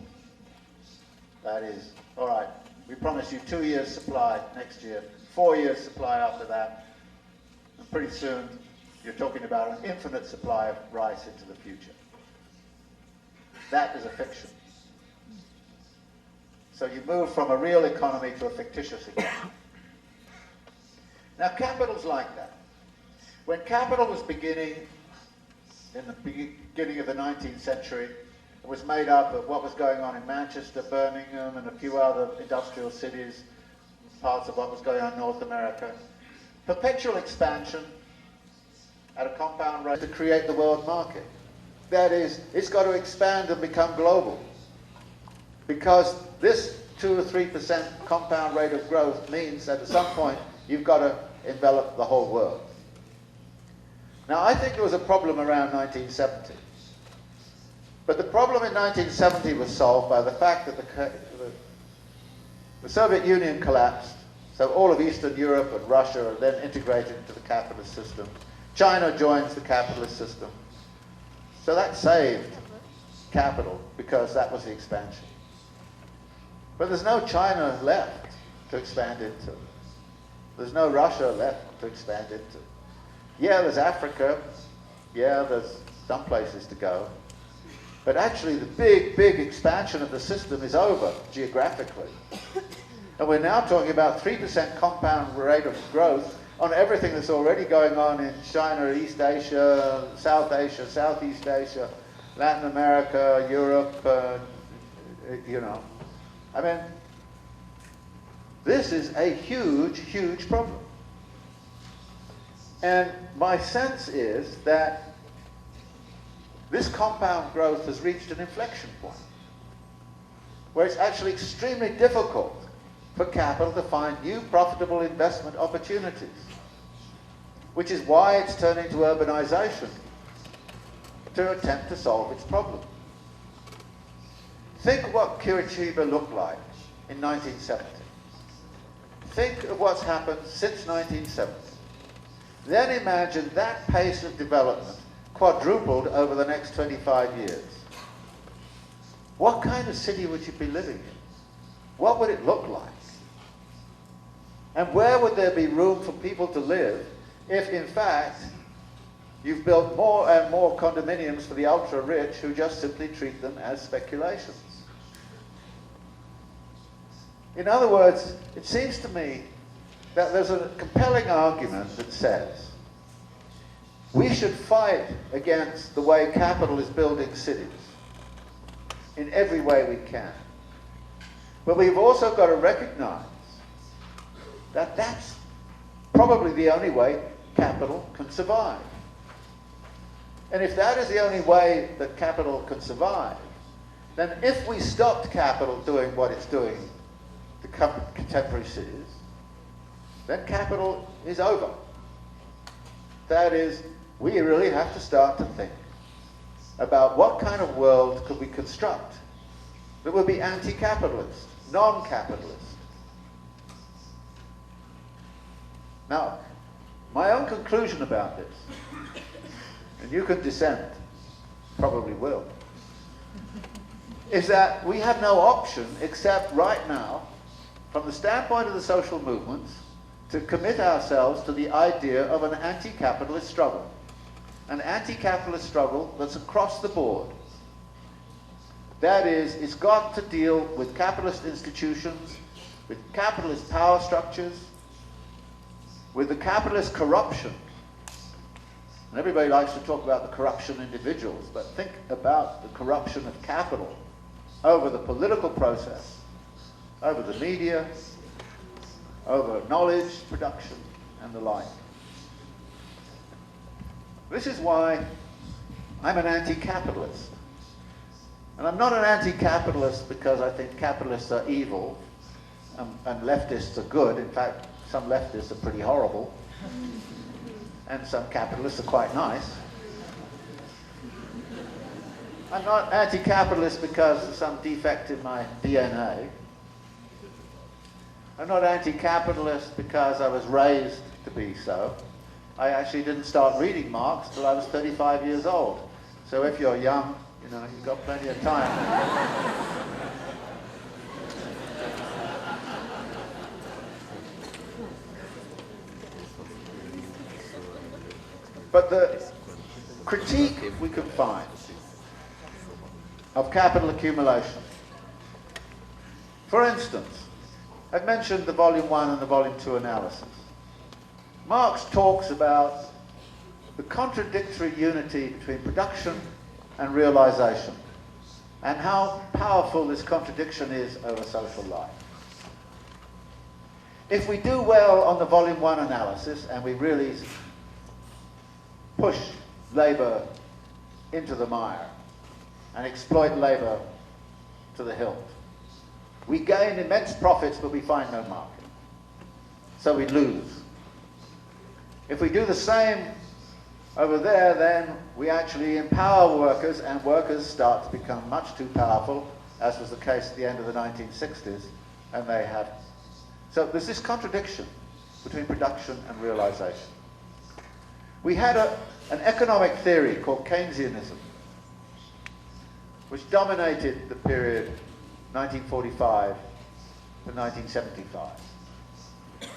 Speaker 1: That is, all right, we promise you 2 years supply next year, 4 years supply after that, and pretty soon you're talking about an infinite supply of rice into the future. That is a fiction. So you move from a real economy to a fictitious economy. Now capital's like that. When capital was beginning in the beginning of the 19th century, it was made up of what was going on in Manchester, Birmingham, and a few other industrial cities, parts of what was going on in North America. Perpetual expansion at a compound rate to create the world market. That is, it's got to expand and become global. Because this 2 or 3% compound rate of growth means that at some point you've got to envelop the whole world. Now, I think there was a problem around 1970. But the problem in 1970 was solved by the fact that the Soviet Union collapsed, so all of Eastern Europe and Russia are then integrated into the capitalist system. China joins the capitalist system. So that saved capital because that was the expansion. But there's no China left to expand into. There's no Russia left to expand into. Yeah, there's Africa. Yeah, there's some places to go. But actually the big expansion of the system is over geographically. And we're now talking about 3% compound rate of growth on everything that's already going on in China, East Asia, Southeast Asia, Latin America, Europe, you know. I mean, this is a huge problem. And my sense is that this compound growth has reached an inflection point where it's actually extremely difficult for capital to find new profitable investment opportunities, which is why it's turning to urbanization to attempt to solve its problem. Think of what Curitiba looked like in 1970. Think of what's happened since 1970. Then imagine that pace of development quadrupled over the next 25 years. What kind of city would you be living in? What would it look like? And where would there be room for people to live if, in fact, you've built more and more condominiums for the ultra-rich who just simply treat them as speculations? In other words, it seems to me that there's a compelling argument that says we should fight against the way capital is building cities in every way we can. But we've also got to recognize that that's probably the only way capital can survive. And if that is the only way that capital can survive, then if we stopped capital doing what it's doing to contemporary cities, then capital is over. That is, we really have to start to think about what kind of world could we construct that would be anti-capitalist, non-capitalist. Now, my own conclusion about this, and you can dissent, probably will, is that we have no option except right now, from the standpoint of the social movements, to commit ourselves to the idea of an anti-capitalist struggle. An anti-capitalist struggle that's across the board. That is, it's got to deal with capitalist institutions, with capitalist power structures, with the capitalist corruption. And everybody likes to talk about the corruption of individuals, but think about the corruption of capital over the political process, over the media, over knowledge production, and the like. This is why I'm an anti-capitalist. And I'm not an anti-capitalist because I think capitalists are evil and leftists are good. In fact, some leftists are pretty horrible. And some capitalists are quite nice. I'm not anti-capitalist because of some defect in my DNA. I'm not anti-capitalist because I was raised to be so. I actually didn't start reading Marx till I was 35 years old. So if you're young, you know, you've got plenty of time. But the critique we can find of capital accumulation. For instance, I've mentioned the Volume 1 and the Volume 2 analysis. Marx talks about the contradictory unity between production and realization, and how powerful this contradiction is over social life. If we do well on the Volume 1 analysis, and we really push labour into the mire and exploit labour to the hilt, we gain immense profits, but we find no market. So we lose. If we do the same over there, then we actually empower workers, and workers start to become much too powerful, as was the case at the end of the 1960s, and they have. So there's this contradiction between production and realization. We had an economic theory called Keynesianism, which dominated the period 1945 to 1975.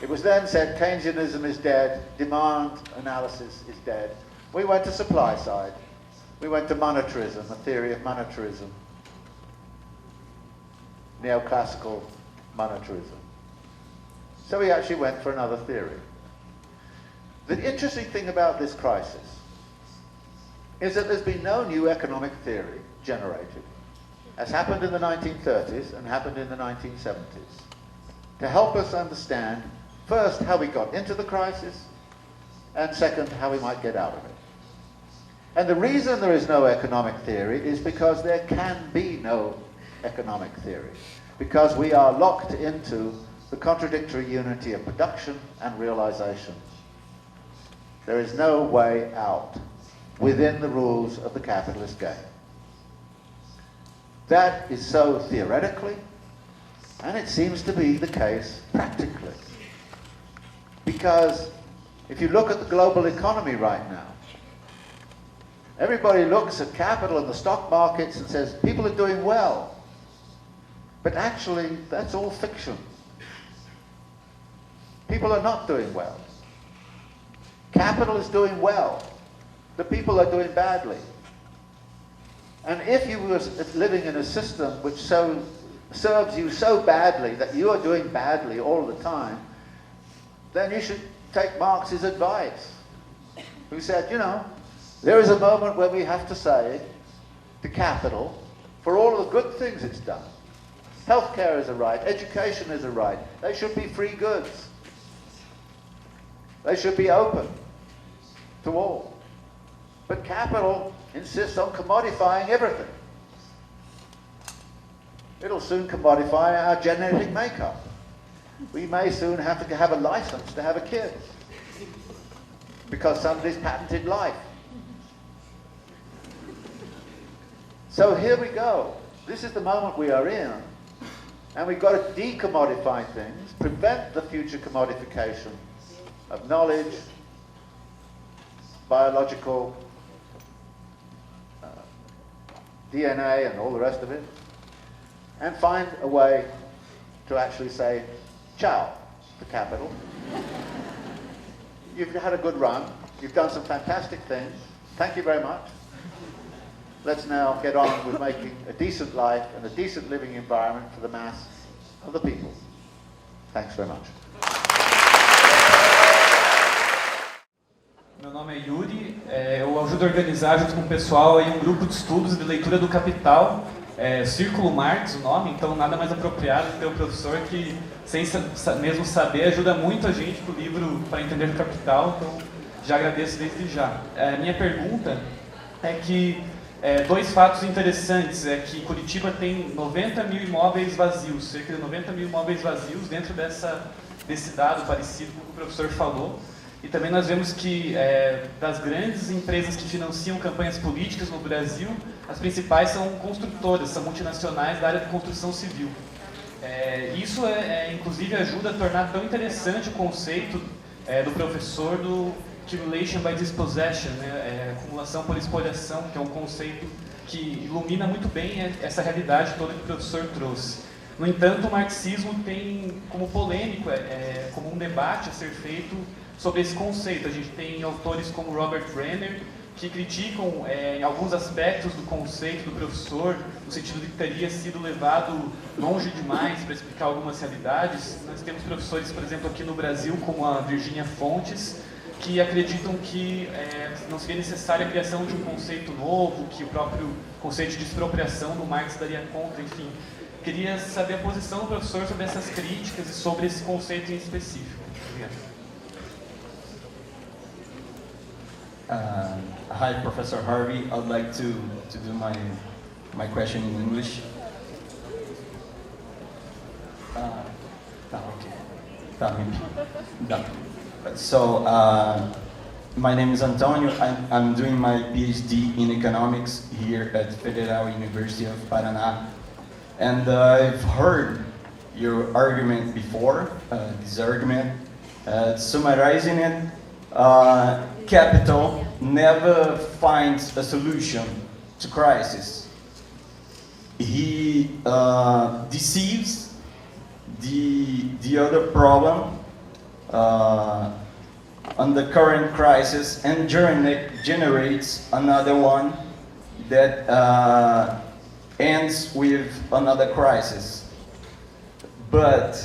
Speaker 1: It was then said Keynesianism is dead, demand analysis is dead. We went to supply side. We went to monetarism, a theory of monetarism, neoclassical monetarism. So we actually went for another theory. The interesting thing about this crisis is that there's been no new economic theory generated, as happened in the 1930s and happened in the 1970s, to help us understand, first, how we got into the crisis, and second, how we might get out of it. And the reason there is no economic theory is because there can be no economic theory, because we are locked into the contradictory unity of production and realization. There is no way out within the rules of the capitalist game. That is so theoretically, and it seems to be the case practically. Because if you look at the global economy right now, everybody looks at capital and the stock markets and says, people are doing well. But actually, that's all fiction. People are not doing well. Capital is doing well. The people are doing badly. And if you were living in a system which serves you so badly that you are doing badly all the time, then you should take Marx's advice, who said, you know, there is a moment where we have to say to capital, for all of the good things it's done, healthcare is a right, education is a right, they should be free goods. They should be open to all. But capital insists on commodifying everything. It'll soon commodify our genetic makeup. We may soon have to have a license to have a kid because somebody's patented life. So here we go. This is the moment we are in, and we've got to decommodify things, prevent the future commodification of knowledge, biological, DNA and all the rest of it, and find a way to actually say, ciao to capital. You've had a good run. You've done some fantastic things. Thank you very much. Let's now get on with making a decent life and a decent living environment for the mass of the people. Thanks very much.
Speaker 2: Meu nome é Yuri, eu ajudo a organizar junto com o pessoal aí um grupo de estudos de leitura do Capital, Círculo Marx o nome, então nada mais apropriado que ter um professor que, sem mesmo saber, ajuda muito a gente com o livro para entender o Capital, então já agradeço desde já. A minha pergunta é que dois fatos interessantes, é que Curitiba tem 90 mil imóveis vazios, cerca de 90 mil imóveis vazios dentro desse dado parecido com o que o professor falou. E também nós vemos que das grandes empresas que financiam campanhas políticas no Brasil, as principais são construtoras, são multinacionais da área de construção civil. Isso, inclusive, ajuda a tornar tão interessante o conceito do professor do accumulation by dispossession, né? Acumulação por espoliação, que é um conceito que ilumina muito bem essa realidade toda que o professor trouxe. No entanto, o marxismo tem como polêmico, como um debate a ser feito sobre esse conceito. A gente tem autores como Robert Renner, que criticam em alguns aspectos do conceito do professor, no sentido de que teria sido levado longe demais para explicar algumas realidades. Nós temos professores, por exemplo, aqui no Brasil, como a Virginia Fontes, que acreditam que não seria necessária a criação de um conceito novo, que o próprio conceito de expropriação do Marx daria conta, enfim. Queria saber a posição do professor sobre essas críticas e sobre esse conceito em específico. Obrigado.
Speaker 3: Hi, Professor Harvey. I'd like to do my question in English. So, my name is Antonio. I'm doing my PhD in economics here at Federal University of Paraná. And I've heard your argument before, this argument. Summarizing it, capital never finds a solution to crisis. He deceives the other problem on the current crisis and generates another one that ends with another crisis. But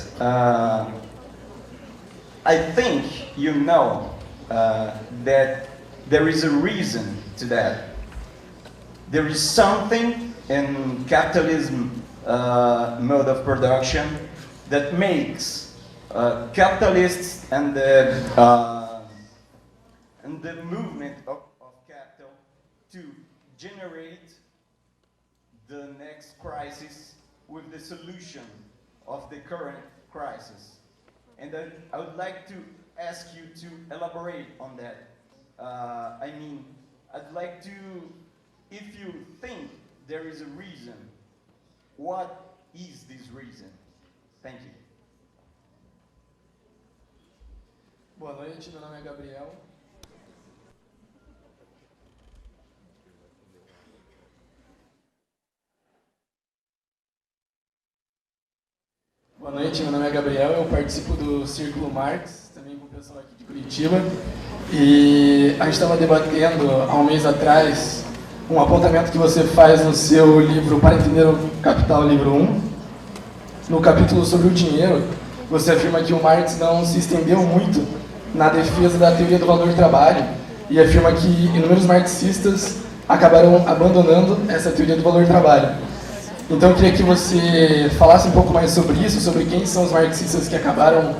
Speaker 3: I think you know that there is a reason to that. There is something in capitalism mode of production that makes capitalists and the movement of capital to generate the next crisis with the solution of the current crisis. And I would like to ask you to elaborate on that. I mean, I'd like to, if you think there is a reason, what is this reason? Thank you.
Speaker 4: Boa noite, meu nome é Gabriel. Boa noite, meu nome é Gabriel, eu participo do Círculo Marx, também com o pessoal aqui de Curitiba. E a gente estava debatendo há um mês atrás um apontamento que você faz no seu livro Para Entender o Capital, livro 1. No capítulo sobre o dinheiro, você afirma que o Marx não se estendeu muito na defesa da teoria do valor do trabalho e afirma que inúmeros marxistas acabaram abandonando essa teoria do valor do trabalho. Então eu queria que você falasse um pouco mais sobre isso, sobre quem são os marxistas que acabaram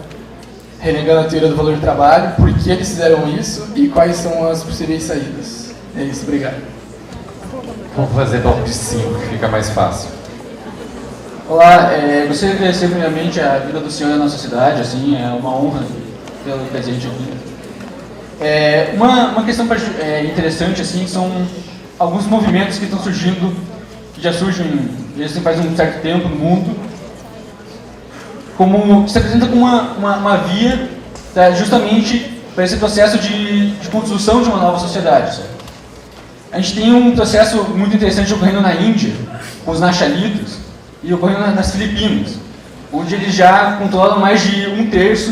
Speaker 4: renegando a teoria do valor do trabalho, por que eles fizeram isso e quais são as possíveis saídas. É isso, obrigado.
Speaker 5: Vamos fazer bloco de 5, que fica mais fácil.
Speaker 6: Olá, gostaria de agradecer primeiramente a vinda do senhor na nossa cidade, assim, é uma honra tê-lo presente aqui. Uma questão interessante, assim, são alguns movimentos que estão surgindo, que já surgem, já faz um certo tempo no mundo, que se apresenta como uma via, tá, justamente para esse processo de construção de uma nova sociedade. Sabe? A gente tem um processo muito interessante ocorrendo na Índia, com os naxalitas, e ocorrendo nas Filipinas, onde eles já controlam mais de 1/3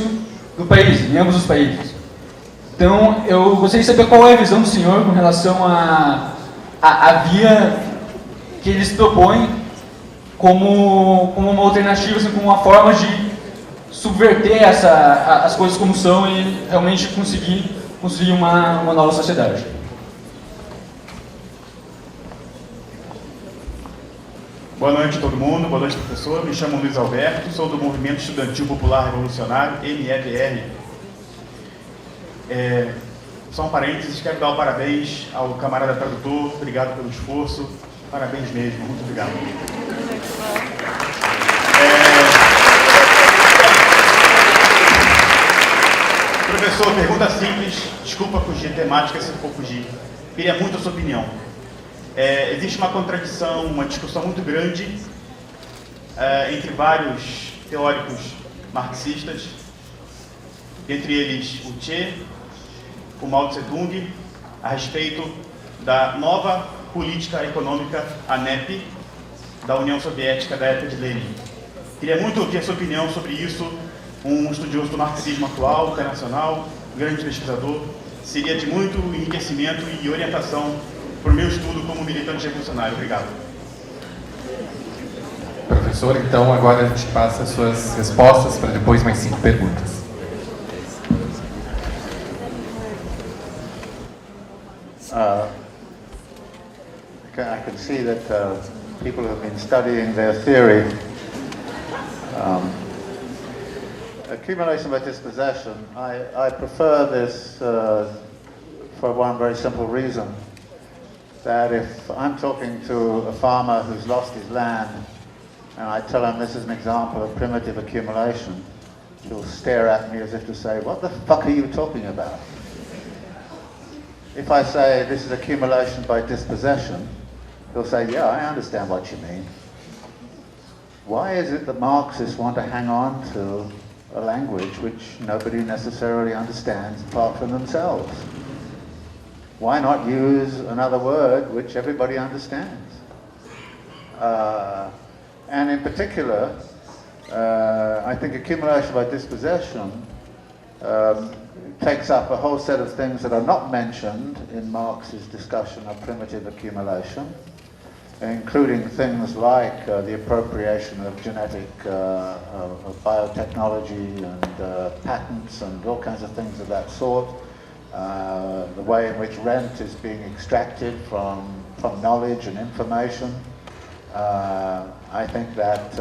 Speaker 6: do país, em ambos os países. Então, eu gostaria de saber qual é a visão do senhor com relação à via que eles propõem como uma alternativa, assim, como uma forma de subverter as coisas como são e realmente conseguir construir uma nova sociedade.
Speaker 7: Boa noite a todo mundo, boa noite professor, me chamo Luiz Alberto, sou do Movimento Estudantil Popular Revolucionário, MEPR. Só um parênteses, quero dar o parabéns ao camarada tradutor, obrigado pelo esforço, parabéns mesmo, muito obrigado. Professor, pergunta simples, desculpa fugir, temática se for fugir, queria muito a sua opinião. Existe uma contradição, uma discussão muito grande entre vários teóricos marxistas, entre eles o Che, o Mao Tse-tung, a respeito da nova política econômica, a NEP, da União Soviética da época de Lenin. Queria muito ouvir a sua opinião sobre isso, um estudioso do marxismo atual, internacional, grande pesquisador, seria de muito enriquecimento e orientação para o meu estudo como militante revolucionário. Obrigado.
Speaker 5: Professor, então agora a gente passa as suas respostas para depois mais 5 perguntas.
Speaker 1: I can see that people have been studying their theory. Accumulation by dispossession, I prefer this for one very simple reason. That if I'm talking to a farmer who's lost his land and I tell him this is an example of primitive accumulation, he'll stare at me as if to say, what the fuck are you talking about? If I say this is accumulation by dispossession, he'll say, yeah, I understand what you mean. Why is it that Marxists want to hang on to a language which nobody necessarily understands apart from themselves? Why not use another word which everybody understands? And in particular, I think accumulation by dispossession takes up a whole set of things that are not mentioned in Marx's discussion of primitive accumulation, including things like the appropriation of genetic, of biotechnology and patents and all kinds of things of that sort. The way in which rent is being extracted from knowledge and information. I think that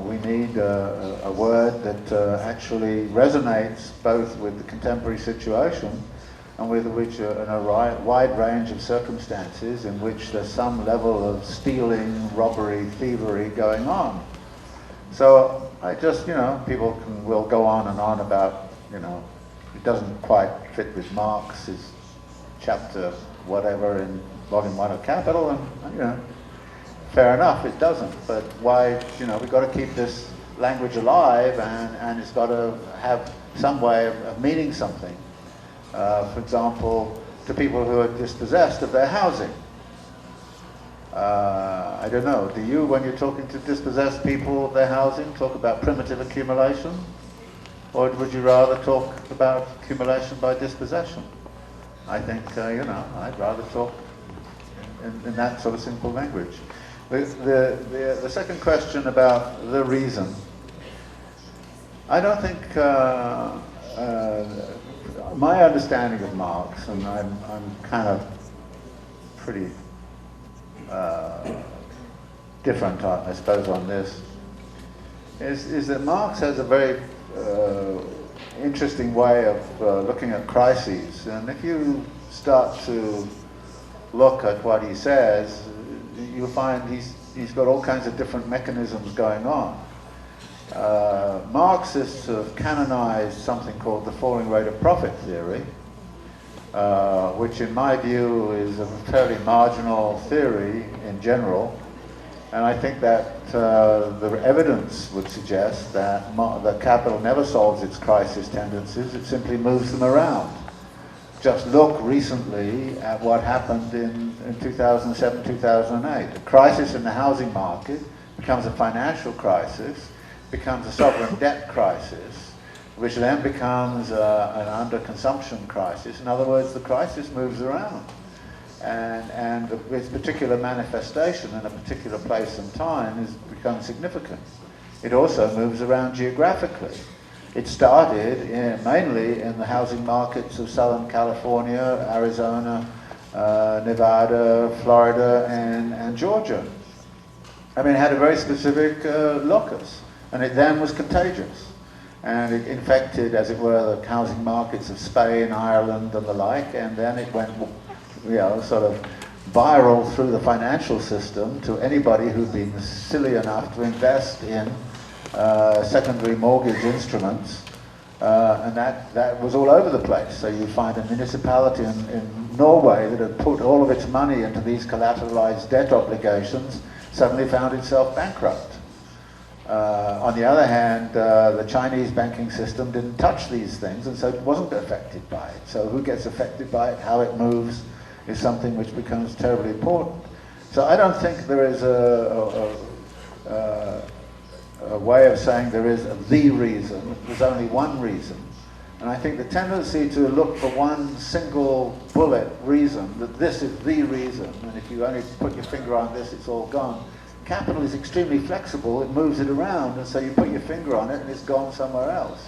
Speaker 1: we need a word that actually resonates both with the contemporary situation and with which in a wide range of circumstances in which there's some level of stealing, robbery, thievery going on. So I just, people will go on and on about, it doesn't quite fit with Marx's chapter whatever in volume 1 of Capital, and fair enough, it doesn't. But why, we've got to keep this language alive, and it's got to have some way of meaning something. For example, to people who are dispossessed of their housing. I don't know, do you, when you're talking to dispossessed people of their housing, talk about primitive accumulation? Or would you rather talk about accumulation by dispossession? I think, I'd rather talk in that sort of simple language. The second question about the reason. I don't think, my understanding of Marx, and I'm kind of pretty different, I suppose, on this, is that Marx has a very interesting way of looking at crises. And if you start to look at what he says, you'll find he's got all kinds of different mechanisms going on. Marxists have canonized something called the falling rate of profit theory, which in my view is a fairly marginal theory in general. And I think that the evidence would suggest that capital never solves its crisis tendencies, it simply moves them around. Just look recently at what happened in 2007, 2008. A crisis in the housing market becomes a financial crisis, becomes a sovereign debt crisis, which then becomes an underconsumption crisis. In other words, the crisis moves around. And its particular manifestation in a particular place and time has become significant. It also moves around geographically. It started mainly in the housing markets of Southern California, Arizona, Nevada, Florida, and Georgia. I mean, it had a very specific locus, and it then was contagious. And it infected, as it were, the housing markets of Spain, Ireland, and the like, and then it went sort of viral through the financial system to anybody who'd been silly enough to invest in secondary mortgage instruments, and that was all over the place. So you find a municipality in Norway that had put all of its money into these collateralized debt obligations suddenly found itself bankrupt. On the other hand, the Chinese banking system didn't touch these things, and so it wasn't affected by it. So who gets affected by it, how it moves, is something which becomes terribly important. So I don't think there is a way of saying there is the reason. There's only one reason. And I think the tendency to look for one single bullet reason, that this is the reason, and if you only put your finger on this, it's all gone. Capital is extremely flexible, it moves it around, and so you put your finger on it and it's gone somewhere else.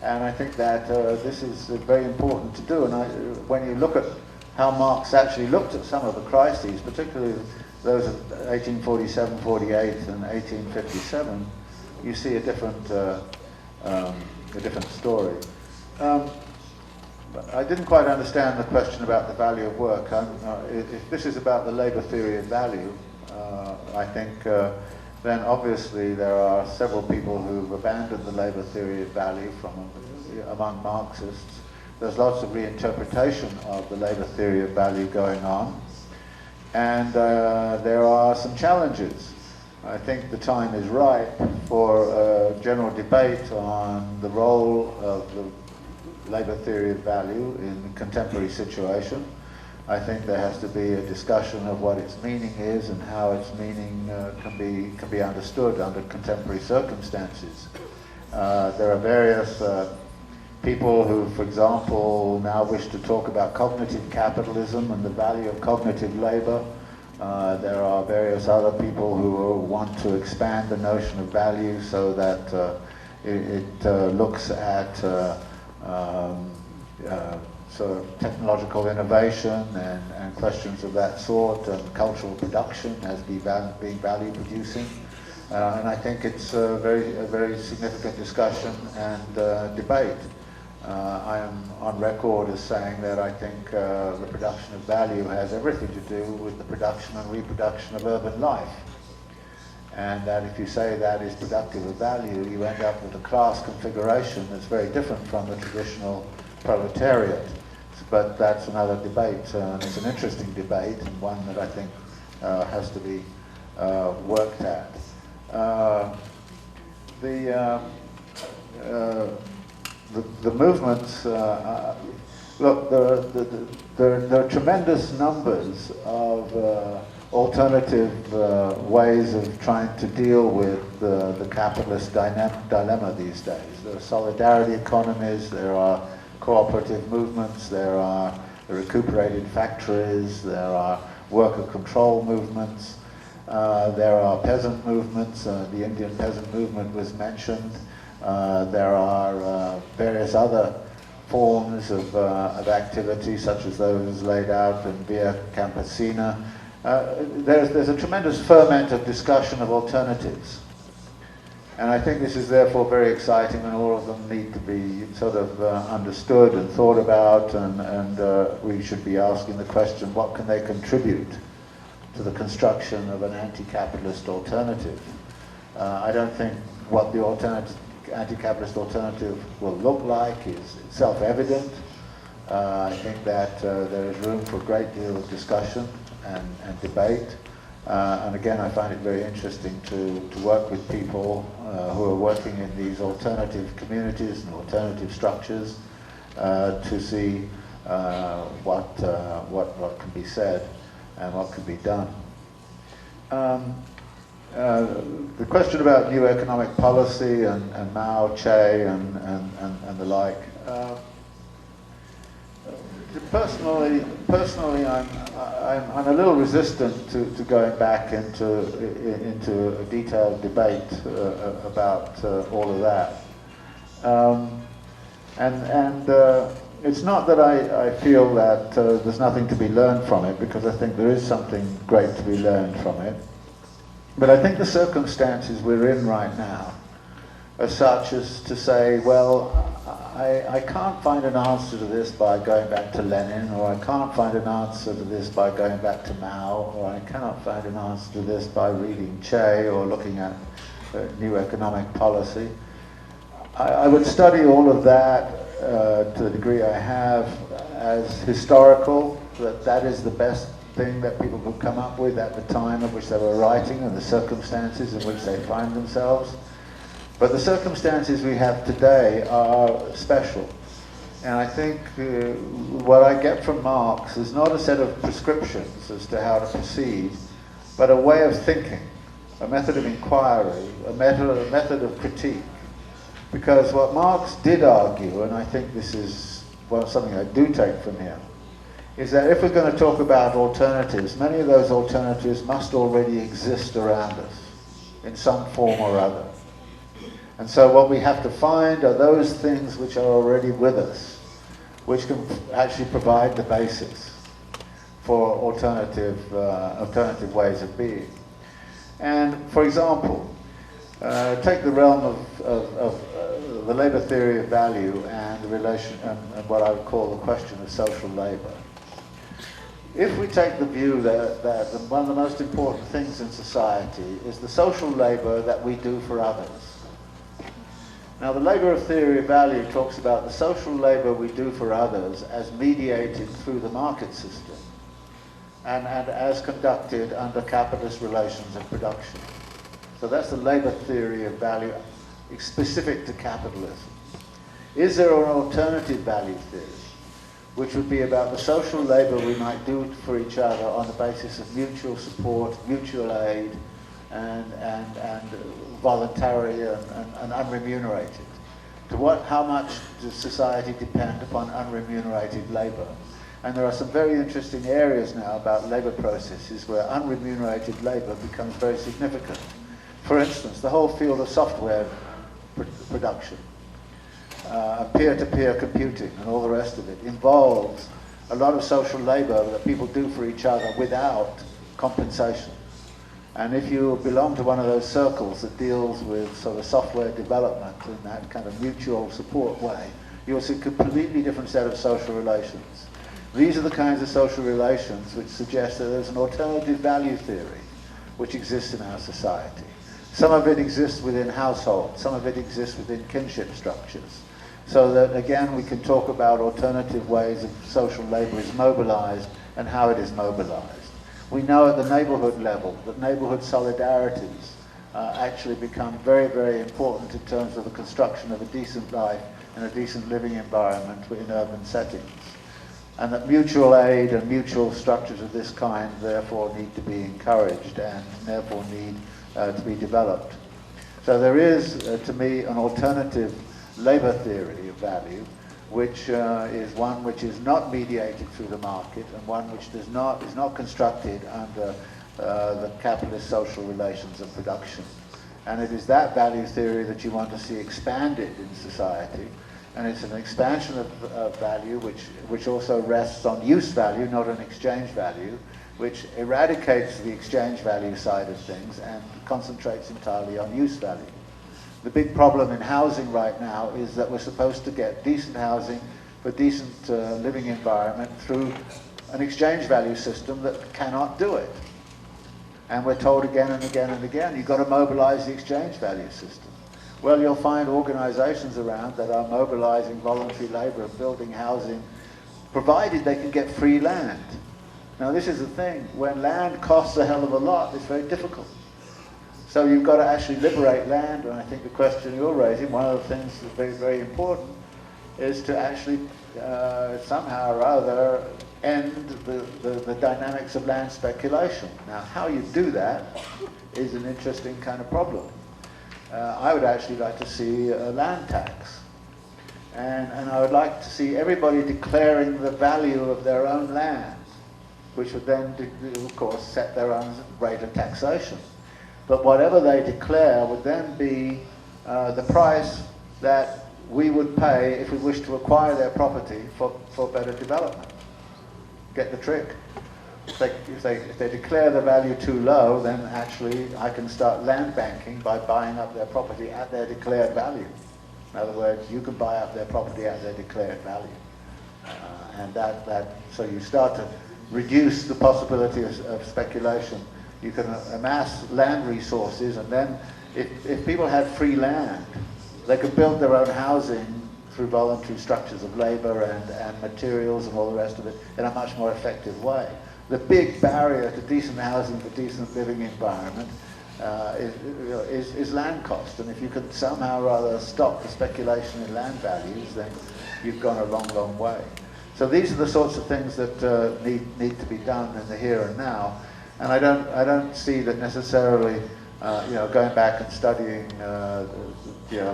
Speaker 1: And I think that this is very important to do. And when you look at how Marx actually looked at some of the crises, particularly those of 1847, 48, and 1857, you see a different story. I didn't quite understand the question about the value of work. If this is about the labor theory of value, I think then obviously there are several people who've abandoned the labor theory of value among Marxists. There's lots of reinterpretation of the labor theory of value going on, and there are some challenges. I think the time is ripe for a general debate on the role of the labor theory of value in the contemporary situation. I think there has to be a discussion of what its meaning is and how its meaning can be understood under contemporary circumstances. There are various people who, for example, now wish to talk about cognitive capitalism and the value of cognitive labor. There are various other people who want to expand the notion of value so that it looks at sort of technological innovation and questions of that sort, and cultural production as being value producing. And I think it's a very significant discussion and debate. I am on record as saying that I think the production of value has everything to do with the production and reproduction of urban life. And that if you say that is productive of value, you end up with a class configuration that's very different from the traditional proletariat. But that's another debate, and it's an interesting debate, and one that I think has to be worked at. The movements, look, there are tremendous numbers of alternative ways of trying to deal with the capitalist dilemma these days. There are solidarity economies, there are cooperative movements, there are recuperated factories, there are worker control movements, there are peasant movements, the Indian peasant movement was mentioned, there are various other forms of activity such as those laid out in Via Campesina. There's a tremendous ferment of discussion of alternatives. And I think this is therefore very exciting, and all of them need to be sort of understood and thought about, and we should be asking the question, what can they contribute to the construction of an anti-capitalist alternative? I don't think what the anti-capitalist alternative will look like is self-evident. I think that there is room for a great deal of discussion and debate. And again, I find it very interesting to work with people who are working in these alternative communities and alternative structures to see what can be said and what can be done. The question about new economic policy and Mao, Che, and the like. Personally, I'm a little resistant to going back into a detailed debate about all of that. It's not that I feel that there's nothing to be learned from it, because I think there is something great to be learned from it. But I think the circumstances we're in right now are such as to say, well, I can't find an answer to this by going back to Lenin, or I can't find an answer to this by going back to Mao, or I cannot find an answer to this by reading Che or looking at new economic policy. I would study all of that to the degree I have as historical, that is the best thing that people could come up with at the time of which they were writing and the circumstances in which they find themselves. But the circumstances we have today are special. And I think what I get from Marx is not a set of prescriptions as to how to proceed, but a way of thinking, a method of inquiry, a method of critique. Because what Marx did argue, and I think this is something I do take from him, is that if we're going to talk about alternatives, many of those alternatives must already exist around us in some form or other. And so what we have to find are those things which are already with us, which can actually provide the basis for alternative ways of being. And for example, take the realm of the labor theory of value and the relation and what I would call the question of social labor. If we take the view that one of the most important things in society is the social labor that we do for others. Now, the labor theory of value talks about the social labor we do for others as mediated through the market system and as conducted under capitalist relations of production. So that's the labor theory of value specific to capitalism. Is there an alternative value theory, which would be about the social labor we might do for each other on the basis of mutual support, mutual aid, and voluntary and unremunerated? How much does society depend upon unremunerated labor? And there are some very interesting areas now about labor processes where unremunerated labor becomes very significant. For instance, the whole field of software production, peer-to-peer computing and all the rest of it involves a lot of social labor that people do for each other without compensation. And if you belong to one of those circles that deals with sort of software development in that kind of mutual support way, you'll see a completely different set of social relations. These are the kinds of social relations which suggest that there's an alternative value theory which exists in our society. Some of it exists within households, some of it exists within kinship structures. So that, again, we can talk about alternative ways of social labor is mobilized and how it is mobilized. We know at the neighborhood level that neighborhood solidarities actually become very, very important in terms of the construction of a decent life and a decent living environment in urban settings. And that mutual aid and mutual structures of this kind therefore need to be encouraged and therefore need to be developed. So there is, to me, an alternative labor theory of value, which is one which is not mediated through the market and one which is not constructed under the capitalist social relations of production. And it is that value theory that you want to see expanded in society. And it's an expansion of value which also rests on use value, not an exchange value, which eradicates the exchange value side of things and concentrates entirely on use value. The big problem in housing right now is that we're supposed to get decent housing for decent living environment through an exchange value system that cannot do it. And we're told again and again and again, you've got to mobilize the exchange value system. Well, you'll find organizations around that are mobilizing voluntary labor and building housing, provided they can get free land. Now, this is the thing. When land costs a hell of a lot, it's very difficult. So you've got to actually liberate land, and I think the question you're raising, one of the things that's very, very important, is to actually somehow or other end the dynamics of land speculation. Now, how you do that is an interesting kind of problem. I would actually like to see a land tax. And I would like to see everybody declaring the value of their own land, which would then, of course, set their own rate of taxation. But whatever they declare would then be the price that we would pay if we wish to acquire their property for better development. Get the trick? If they declare the value too low, then actually I can start land banking by buying up their property at their declared value. In other words, you can buy up their property at their declared value. And so you start to reduce the possibility of speculation. You can amass land resources, and then if people had free land, they could build their own housing through voluntary structures of labor and materials and all the rest of it in a much more effective way. The big barrier to decent housing for decent living environment is land cost. And if you could somehow or other stop the speculation in land values, then you've gone a long, long way. So these are the sorts of things that need to be done in the here and now. And I don't see that necessarily, going back and studying,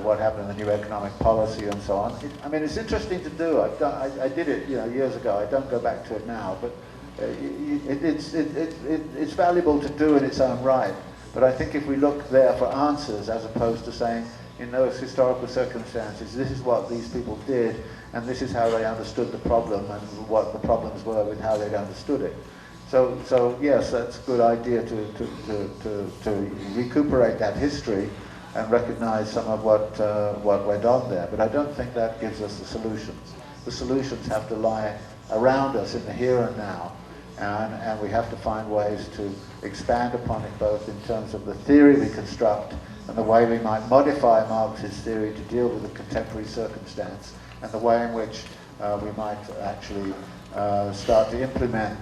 Speaker 1: what happened in the new economic policy and so on. I mean, it's interesting to do. I did it, years ago. I don't go back to it now, but it's valuable to do in its own right. But I think if we look there for answers, as opposed to saying, in those historical circumstances, this is what these people did, and this is how they understood the problem, and what the problems were with how they'd understood it. So yes, that's a good idea to recuperate that history and recognize some of what went on there. But I don't think that gives us the solutions. The solutions have to lie around us in the here and now, and we have to find ways to expand upon it, both in terms of the theory we construct and the way we might modify Marx's theory to deal with the contemporary circumstance, and the way in which we might actually start to implement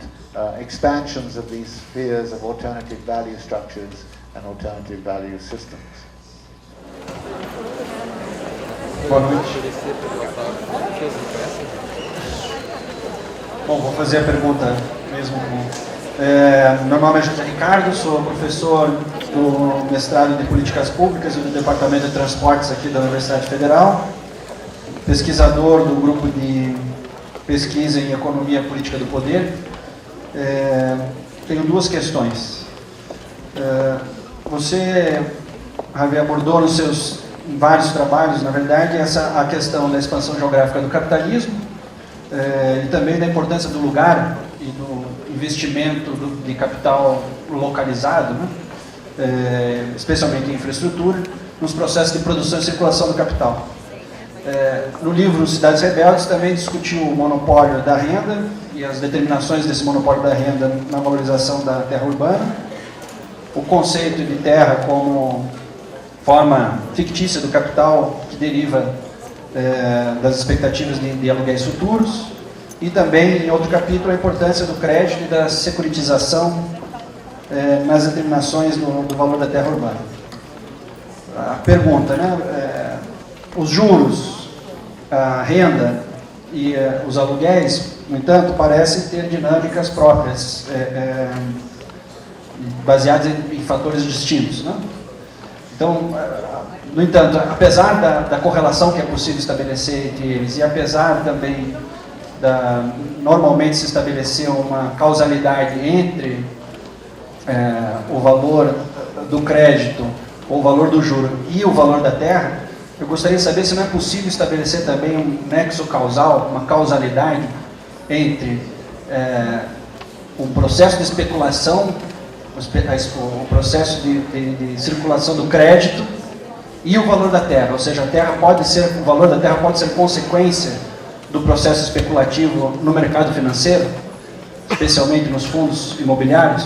Speaker 1: expansions of these spheres of alternative value structures and alternative value systems.
Speaker 6: Boa noite. Bom, vou fazer a pergunta mesmo com... meu nome é José Ricardo, sou professor do mestrado de Políticas Públicas e do Departamento de Transportes aqui da Universidade Federal, pesquisador do grupo de pesquisa em Economia Política do Poder. Tenho duas questões. Você, Harvey, abordou nos seus vários trabalhos, na verdade, a questão da expansão geográfica do capitalismo e também da importância do lugar e do investimento de capital localizado, né? Especialmente em infraestrutura, nos processos de produção e circulação do capital.
Speaker 8: No livro Cidades Rebeldes também discutiu o monopólio da renda e as determinações desse monopólio da renda na valorização da terra urbana, o conceito de terra como forma fictícia do capital que deriva das expectativas de aluguéis futuros, e também, em outro capítulo, a importância do crédito e da securitização nas determinações do valor da terra urbana. A pergunta, né? Os juros, a renda e os aluguéis, no entanto, parecem ter dinâmicas próprias, baseadas em fatores distintos, né? Então, no entanto, apesar da correlação que é possível estabelecer entre eles, e apesar também normalmente se estabelecer uma causalidade entre o valor do crédito, ou o valor do juro, e o valor da terra, eu gostaria de saber se não é possível estabelecer também um nexo causal, uma causalidade entre um processo de especulação, o processo de circulação do crédito e o valor da terra, ou seja, o valor da terra pode ser consequência do processo especulativo no mercado financeiro, especialmente nos fundos imobiliários.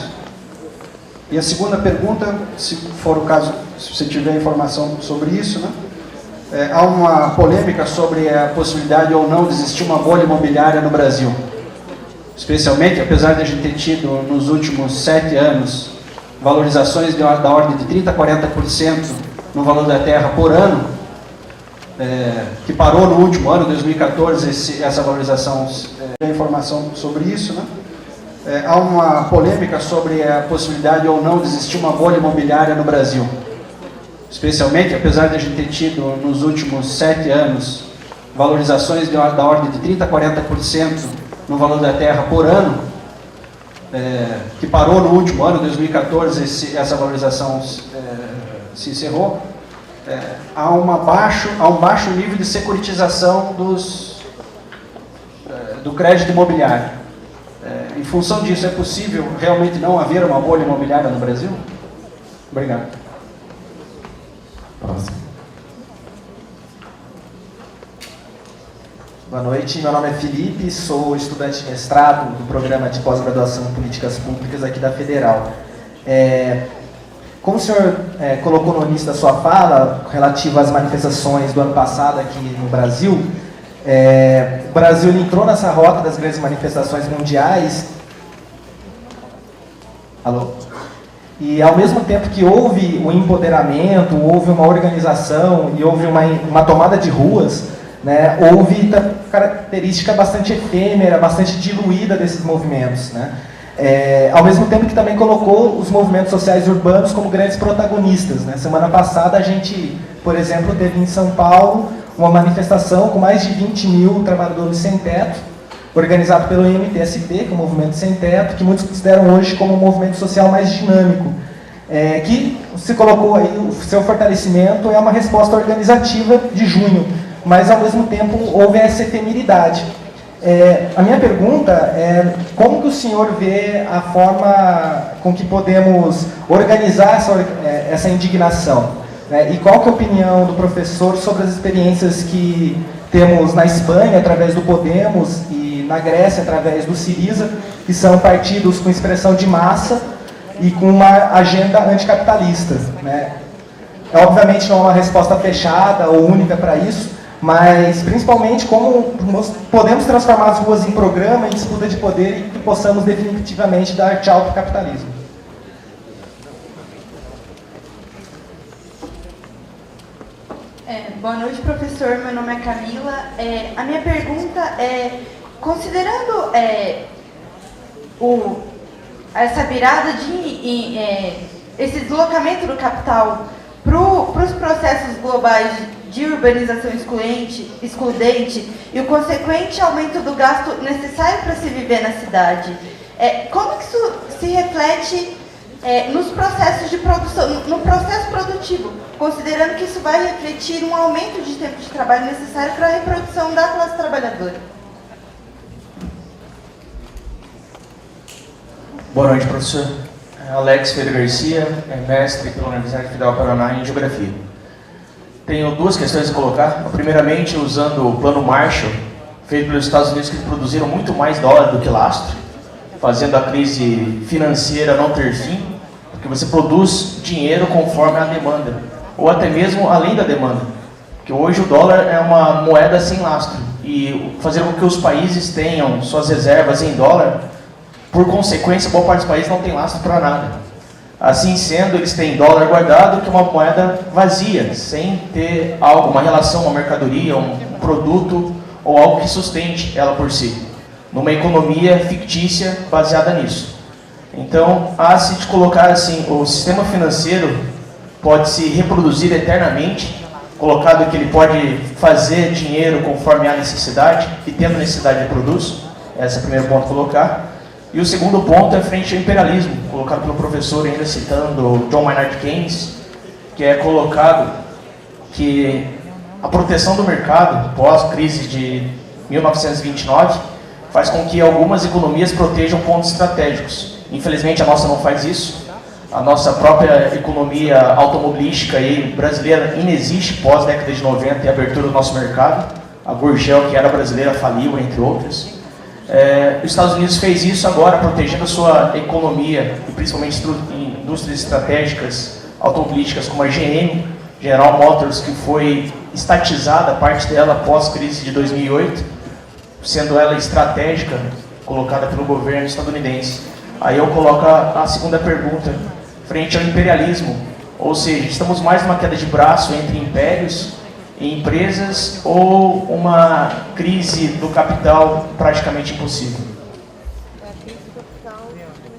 Speaker 8: E a segunda pergunta, se for o caso, se você tiver informação sobre isso, né? Há uma polêmica sobre a possibilidade ou não de existir uma bolha imobiliária no Brasil. Especialmente, apesar de a gente ter tido nos últimos 7 anos valorizações da ordem de 30% a 40% no valor da terra por ano, que parou no último ano, 2014, essa valorização, tem informação sobre isso, né? Há uma polêmica sobre a possibilidade ou não de existir uma bolha imobiliária no Brasil. Especialmente, apesar de a gente ter tido nos últimos 7 anos valorizações da ordem de 30% a 40% no valor da terra por ano, que parou no último ano, 2014, essa valorização se encerrou, há um baixo nível de securitização do crédito imobiliário. Em função disso, é possível realmente não haver uma bolha imobiliária no Brasil? Obrigado.
Speaker 5: Próximo.
Speaker 9: Boa noite, meu nome é Felipe, sou estudante de mestrado do programa de pós-graduação em Políticas Públicas aqui da Federal. Como o senhor colocou no início da sua fala, relativo às manifestações do ano passado aqui no Brasil, o Brasil entrou nessa rota das grandes manifestações mundiais. Alô? E ao mesmo tempo que houve um empoderamento, houve uma organização e houve uma tomada de ruas, né, houve característica bastante efêmera, bastante diluída desses movimentos, né? Ao mesmo tempo que também colocou os movimentos sociais urbanos como grandes protagonistas, né? Semana passada a gente, por exemplo, teve em São Paulo uma manifestação com mais de 20 mil trabalhadores sem teto, organizado pelo MTST, que é o Movimento Sem Teto, que muitos consideram hoje como um movimento social mais dinâmico, que se colocou aí, o seu fortalecimento é uma resposta organizativa de junho, mas ao mesmo tempo houve essa efemeridade. A minha pergunta é como que o senhor vê a forma com que podemos organizar essa indignação, né? E qual que é a opinião do professor sobre as experiências que temos na Espanha, através do Podemos, e na Grécia, através do Syriza, que são partidos com expressão de massa e com uma agenda anticapitalista, né? Obviamente não é uma resposta fechada ou única para isso, mas principalmente como nós podemos transformar as ruas em programa, em disputa de poder e que possamos definitivamente dar tchau para o capitalismo.
Speaker 10: Boa noite, professor. Meu nome é Camila. A minha pergunta é, considerando essa virada esse deslocamento do capital para os processos globais de urbanização excludente e o consequente aumento do gasto necessário para se viver na cidade, como que isso se reflete nos processos de produção, no processo produtivo, considerando que isso vai refletir um aumento de tempo de trabalho necessário para a reprodução da classe trabalhadora?
Speaker 11: Boa noite, professor. Alex Pedro Garcia, mestre pela Universidade Federal do Paraná em Geografia. tenho duas questões a colocar. Primeiramente, usando o plano Marshall, feito pelos Estados Unidos, que produziram muito mais dólar do que lastro, fazendo a crise financeira não ter fim, porque você produz dinheiro conforme a demanda, ou até mesmo além da demanda. Porque hoje o dólar é uma moeda sem lastro, e fazer com que os países tenham suas reservas em dólar, por consequência, boa parte dos países não tem lastro para nada. Assim sendo, eles têm dólar guardado, que é uma moeda vazia, sem ter algo, uma relação, uma mercadoria, um produto ou algo que sustente ela por si, numa economia fictícia baseada nisso. Então, se de colocar assim, o sistema financeiro pode se reproduzir eternamente, colocado que ele pode fazer dinheiro conforme há necessidade, e tendo necessidade ele produz. Esse é o primeiro ponto a colocar. E o segundo ponto é frente ao imperialismo, colocado pelo professor, ainda citando John Maynard Keynes, que é colocado que a proteção do mercado pós-crise de 1929 faz com que algumas economias protejam pontos estratégicos. Infelizmente a nossa não faz isso. A nossa própria economia automobilística aí, brasileira inexiste pós-década de 90 e a abertura do nosso mercado. A Gurgel, que era brasileira, faliu, entre outras. Os Estados Unidos fez isso agora, protegendo a sua economia, e principalmente indústrias estratégicas automobilísticas como a GM, General Motors, que foi estatizada, parte dela pós-crise de 2008, sendo ela estratégica, colocada pelo governo estadunidense. Aí eu coloco a segunda pergunta, frente ao imperialismo, ou seja, estamos mais numa queda de braço entre impérios e empresas ou uma crise do capital praticamente impossível?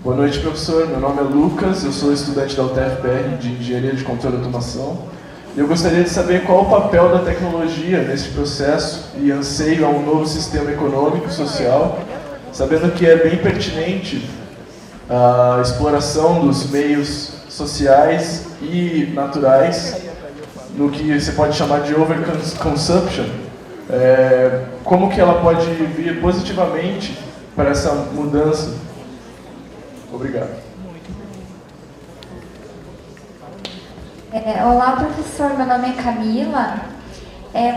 Speaker 12: Boa noite, professor. Meu nome é Lucas, eu sou estudante da UTFPR de Engenharia de Controle e Automação. Eu gostaria de saber qual o papel da tecnologia nesse processo e anseio a um novo sistema econômico e social, sabendo que é bem pertinente a exploração dos meios sociais e naturais no que você pode chamar de overconsumption. Como que ela pode vir positivamente para essa mudança? Obrigado.
Speaker 13: Olá, professor. Meu nome é Camila.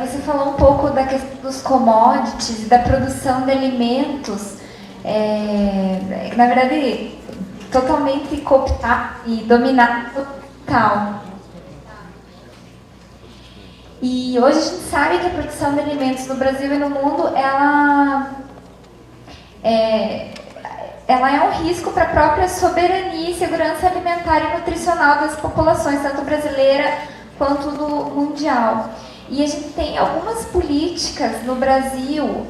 Speaker 13: Você falou um pouco da questão dos commodities, da produção de alimentos, na verdade, totalmente cooptar e dominar o capital. E hoje a gente sabe que a produção de alimentos no Brasil e no mundo, ela é um risco para a própria soberania e segurança alimentar e nutricional das populações, tanto brasileira quanto do mundial. E a gente tem algumas políticas no Brasil,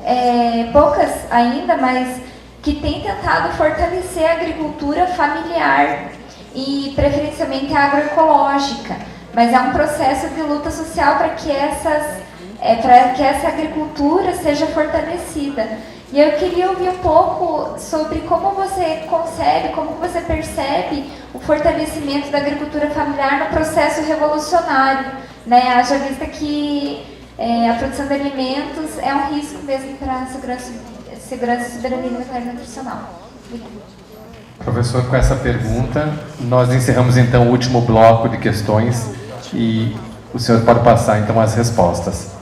Speaker 13: poucas ainda, mas que têm tentado fortalecer a agricultura familiar e preferencialmente a agroecológica. Mas é um processo de luta social para que essa agricultura seja fortalecida. E eu queria ouvir um pouco sobre como você concebe, como você percebe o fortalecimento da agricultura familiar no processo revolucionário, né? Haja vista que a produção de alimentos é um risco mesmo para a segurança e soberania alimentar e nutricional. Obrigada.
Speaker 5: Professor, com essa pergunta, nós encerramos então o último bloco de questões e o senhor pode passar então as respostas.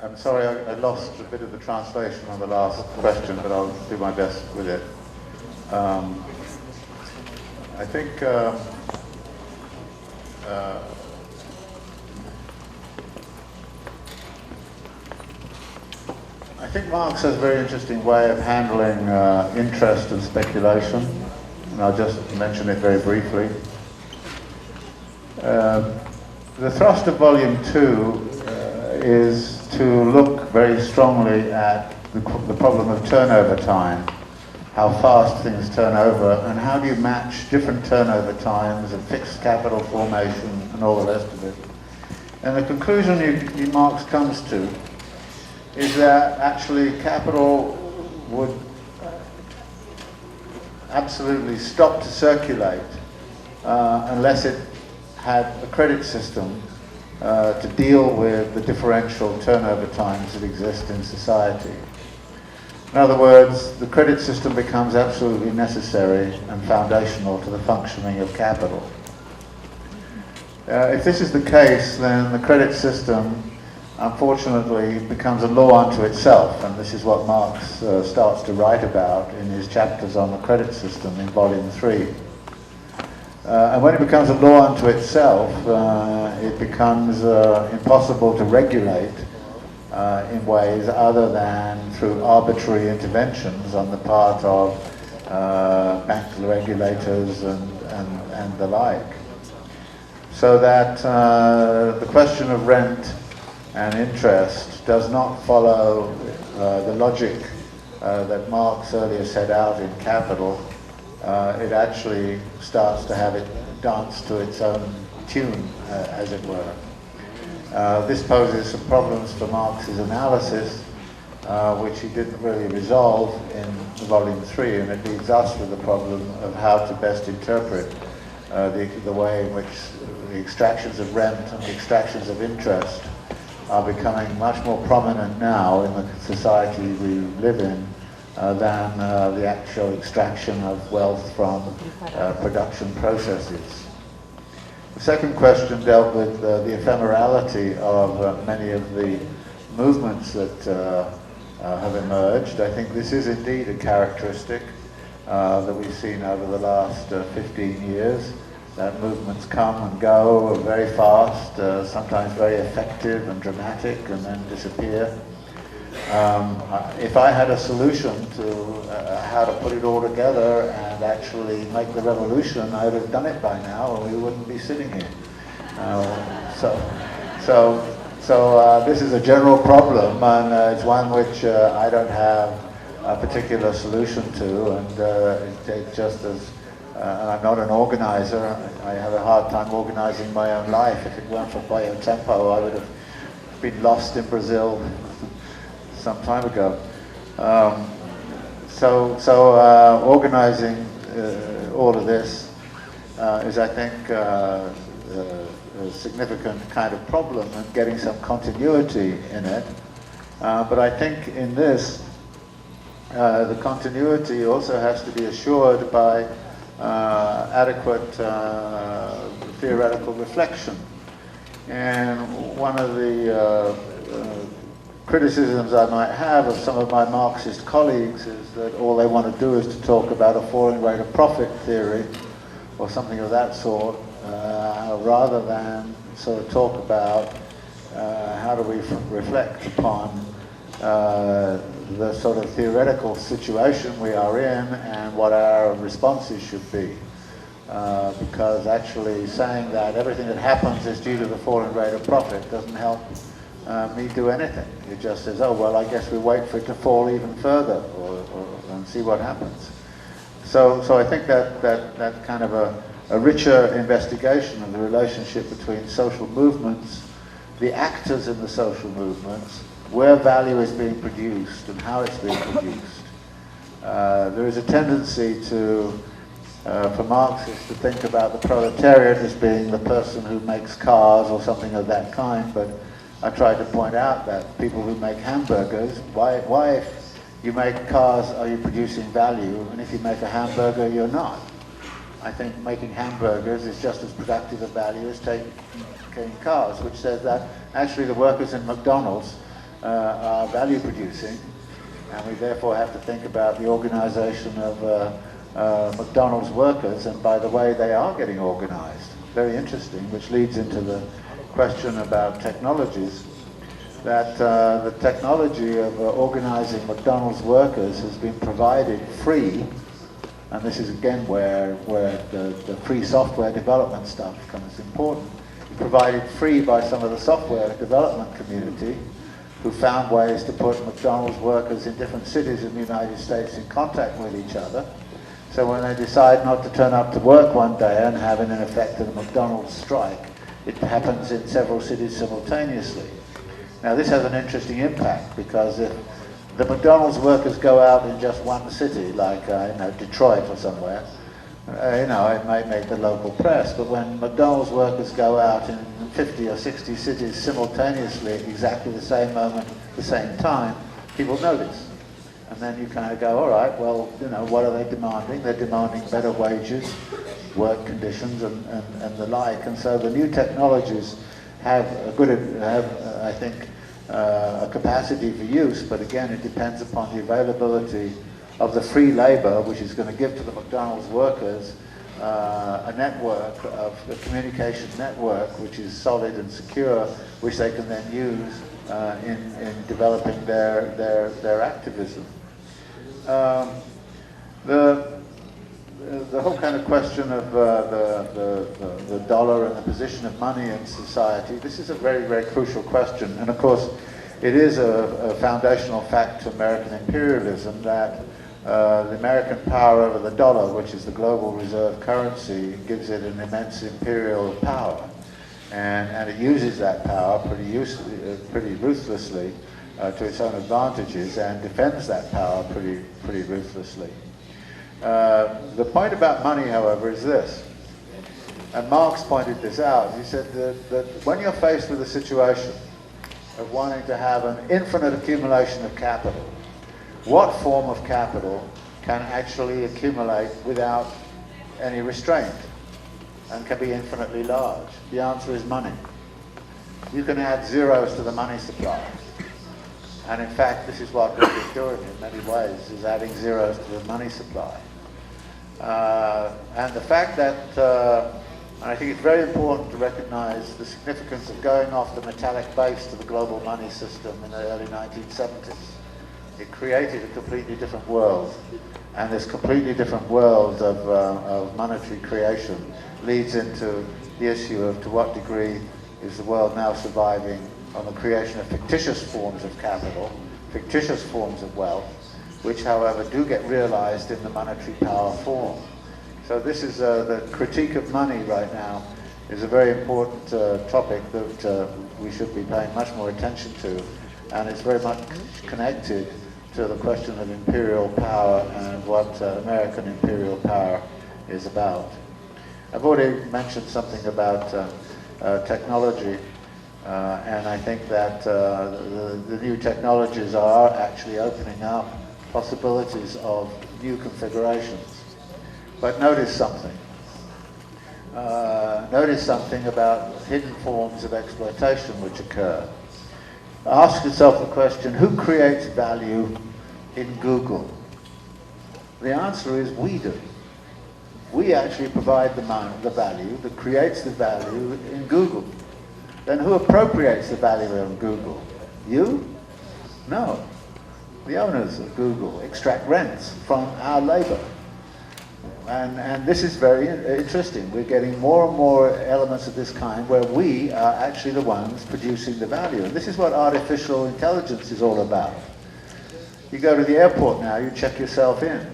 Speaker 1: I'm sorry, I lost a bit of the translation on the last question, but I'll do my best with it. I think Marx has a very interesting way of handling interest and speculation, and I'll just mention it very briefly. The thrust of Volume 2 is to look very strongly at the problem of turnover time, how fast things turn over, and how do you match different turnover times and fixed capital formation and all the rest of it. And the conclusion Marx comes to is that actually capital would absolutely stop to circulate unless it had a credit system to deal with the differential turnover times that exist in society. In other words, the credit system becomes absolutely necessary and foundational to the functioning of capital. If this is the case, then the credit system, unfortunately, becomes a law unto itself, and this is what Marx starts to write about in his chapters on the credit system in Volume 3. And when it becomes a law unto itself, it becomes impossible to regulate in ways other than through arbitrary interventions on the part of bank regulators and the like. So that the question of rent and interest does not follow the logic that Marx earlier set out in Capital. It actually starts to have it dance to its own tune, as it were. This poses some problems for Marx's analysis, which he didn't really resolve in Volume 3, and it leaves us with the problem of how to best interpret the way in which the extractions of rent and the extractions of interest are becoming much more prominent now in the society we live in than the actual extraction of wealth from production processes. The second question dealt with the ephemerality of many of the movements that have emerged. I think this is indeed a characteristic that we've seen over the last 15 years. That movements come and go very fast, sometimes very effective and dramatic, and then disappear. If I had a solution to how to put it all together and actually make the revolution, I would have done it by now, and we wouldn't be sitting here. So this is a general problem, and it's one which I don't have a particular solution to, and it just as I'm not an organizer. I have a hard time organizing my own life. If it weren't for Bio Tempo, I would have been lost in Brazil some time ago. So organizing all of this is, I think, a significant kind of problem, and getting some continuity in it. But I think in this, the continuity also has to be assured by adequate theoretical reflection. And one of the criticisms I might have of some of my Marxist colleagues is that all they want to do is to talk about a falling rate of profit theory or something of that sort, rather than sort of talk about how do we reflect upon the sort of theoretical situation we are in and what our responses should be. Because actually saying that everything that happens is due to the falling rate of profit doesn't help me do anything. It just says, oh, well, I guess we wait for it to fall even further and see what happens. So I think that kind of a richer investigation of the relationship between social movements, the actors in the social movements, where value is being produced and how it's being produced. There is a tendency for Marxists to think about the proletariat as being the person who makes cars or something of that kind, but I tried to point out that people who make hamburgers, why if you make cars are you producing value, and if you make a hamburger you're not? I think making hamburgers is just as productive a value as taking cars, which says that actually the workers in McDonald's are value producing, and we therefore have to think about the organization of McDonald's workers, and by the way they are getting organized. Very interesting, which leads into the question about technologies, that the technology of organizing McDonald's workers has been provided free, and this is again where the free software development stuff becomes important. It's provided free by some of the software development community who found ways to put McDonald's workers in different cities in the United States in contact with each other. So when they decide not to turn up to work one day and have in effect a McDonald's strike, it happens in several cities simultaneously. Now this has an interesting impact, because if the McDonald's workers go out in just one city, like Detroit or somewhere, it might make the local press. But when McDonald's workers go out in 50 or 60 cities simultaneously at exactly the same moment, the same time, people notice. And then you kind of go, all right, well, you know, what are they demanding? They're demanding better wages, work conditions, and the like. And so the new technologies have I think, a capacity for use, but again, it depends upon the availability of the free labor, which is going to give to the McDonald's workers a network, a communication network, which is solid and secure, which they can then use in developing their activism. The whole kind of question of the dollar and the position of money in society, this is a very, very crucial question. And of course, it is a foundational fact to American imperialism that the American power over the dollar, which is the global reserve currency, gives it an immense imperial power. And it uses that power pretty ruthlessly to its own advantages, and defends that power pretty ruthlessly. The point about money, however, is this, and Marx pointed this out. He said that when you're faced with a situation of wanting to have an infinite accumulation of capital, what form of capital can actually accumulate without any restraint and can be infinitely large? The answer is money. You can add zeros to the money supply. And in fact, this is what we're doing in many ways, is adding zeros to the money supply. And the fact that, and I think it's very important to recognize the significance of going off the metallic base to the global money system in the early 1970s. It created a completely different world. And this completely different world of monetary creation leads into the issue of to what degree is the world now surviving on the creation of fictitious forms of capital, fictitious forms of wealth, which, however, do get realized in the monetary power form. So this is the critique of money right now is a very important topic that we should be paying much more attention to, and it's very much connected to the question of imperial power and what American imperial power is about. I've already mentioned something about technology, and I think that the new technologies are actually opening up possibilities of new configurations. But notice something. Notice something about hidden forms of exploitation which occur. Ask yourself the question, who creates value in Google? The answer is we do. We actually provide the value that creates the value in Google. Then who appropriates the value in Google? You? No. The owners of Google extract rents from our labor. And this is very interesting. We're getting more and more elements of this kind where we are actually the ones producing the value. And this is what artificial intelligence is all about. You go to the airport now, you check yourself in.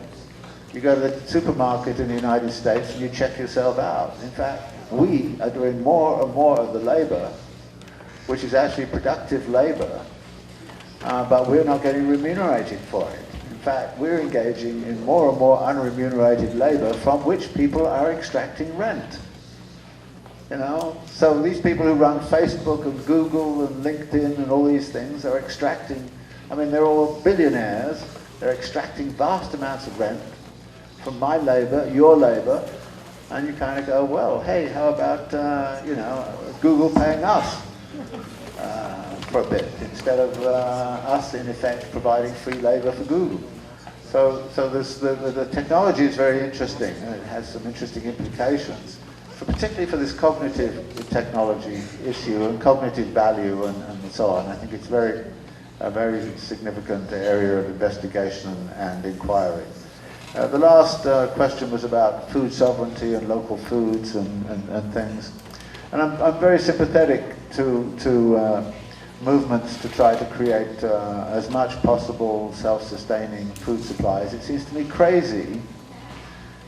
Speaker 1: You go to the supermarket in the United States and you check yourself out. In fact, we are doing more and more of the labor, which is actually productive labor, but we're not getting remunerated for it. In fact, we're engaging in more and more unremunerated labor from which people are extracting rent. You know, so these people who run Facebook and Google and LinkedIn and all these things are extracting, I mean, they're all billionaires. They're extracting vast amounts of rent from my labor, your labor, and you kind of go, well, hey, how about, you know, Google paying us for a bit instead of us, in effect, providing free labor for Google. So the technology is very interesting, and it has some interesting implications, particularly for this cognitive technology issue and cognitive value and so on. I think it's a very significant area of investigation and inquiry. The last question was about food sovereignty and local foods and things. And I'm very sympathetic to movements to try to create as much possible self-sustaining food supplies. It seems to me crazy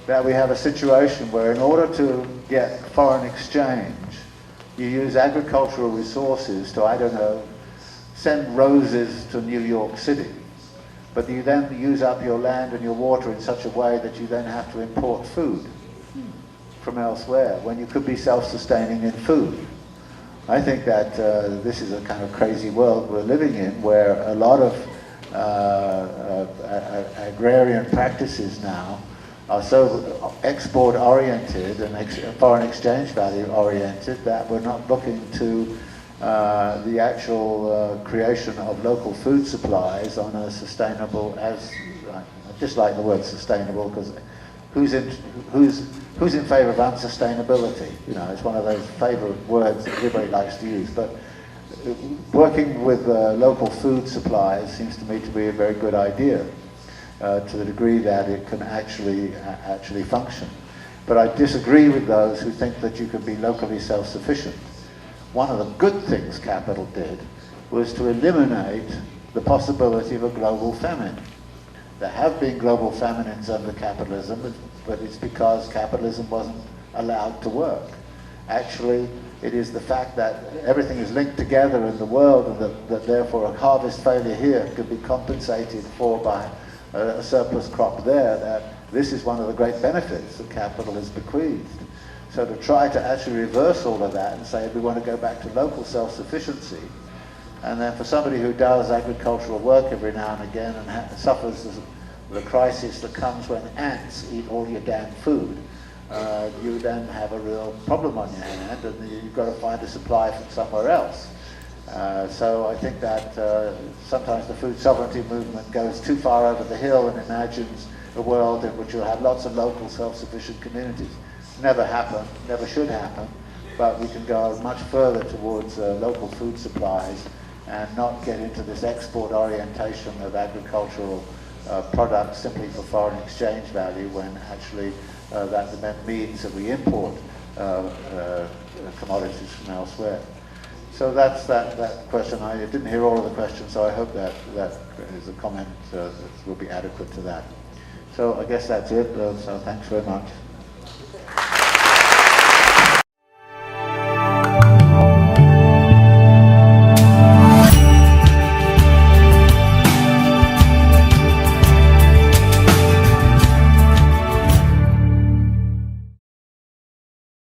Speaker 1: that we have a situation where in order to get foreign exchange, you use agricultural resources to, I don't know, send roses to New York City. But you then use up your land and your water in such a way that you then have to import food from elsewhere when you could be self-sustaining in food. I think that this is a kind of crazy world we're living in, where a lot of agrarian practices now are so export-oriented and foreign exchange value-oriented that we're not looking to the actual creation of local food supplies on a sustainable, I just like the word sustainable, because who's in favor of unsustainability? You know, it's one of those favorite words that everybody likes to use. But working with local food supplies seems to me to be a very good idea, to the degree that it can actually function. But I disagree with those who think that you can be locally self-sufficient. One of the good things capital did was to eliminate the possibility of a global famine. There have been global famines under capitalism, but it's because capitalism wasn't allowed to work. Actually, it is the fact that everything is linked together in the world, and that therefore a harvest failure here could be compensated for by a surplus crop there, that this is one of the great benefits that capital has bequeathed. So to try to actually reverse all of that and say we want to go back to local self-sufficiency, and then for somebody who does agricultural work every now and again and suffers the crisis that comes when ants eat all your damn food, you then have a real problem on your hand, and you've got to find a supply from somewhere else. So I think that sometimes the food sovereignty movement goes too far over the hill and imagines a world in which you'll have lots of local self-sufficient communities. Never happen, never should happen, but we can go much further towards local food supplies and not get into this export orientation of agricultural products simply for foreign exchange value, when actually that means that we import commodities from elsewhere. So that's that question. I didn't hear all of the questions, so I hope that is a comment that will be adequate to that. So I guess that's it, so thanks very much.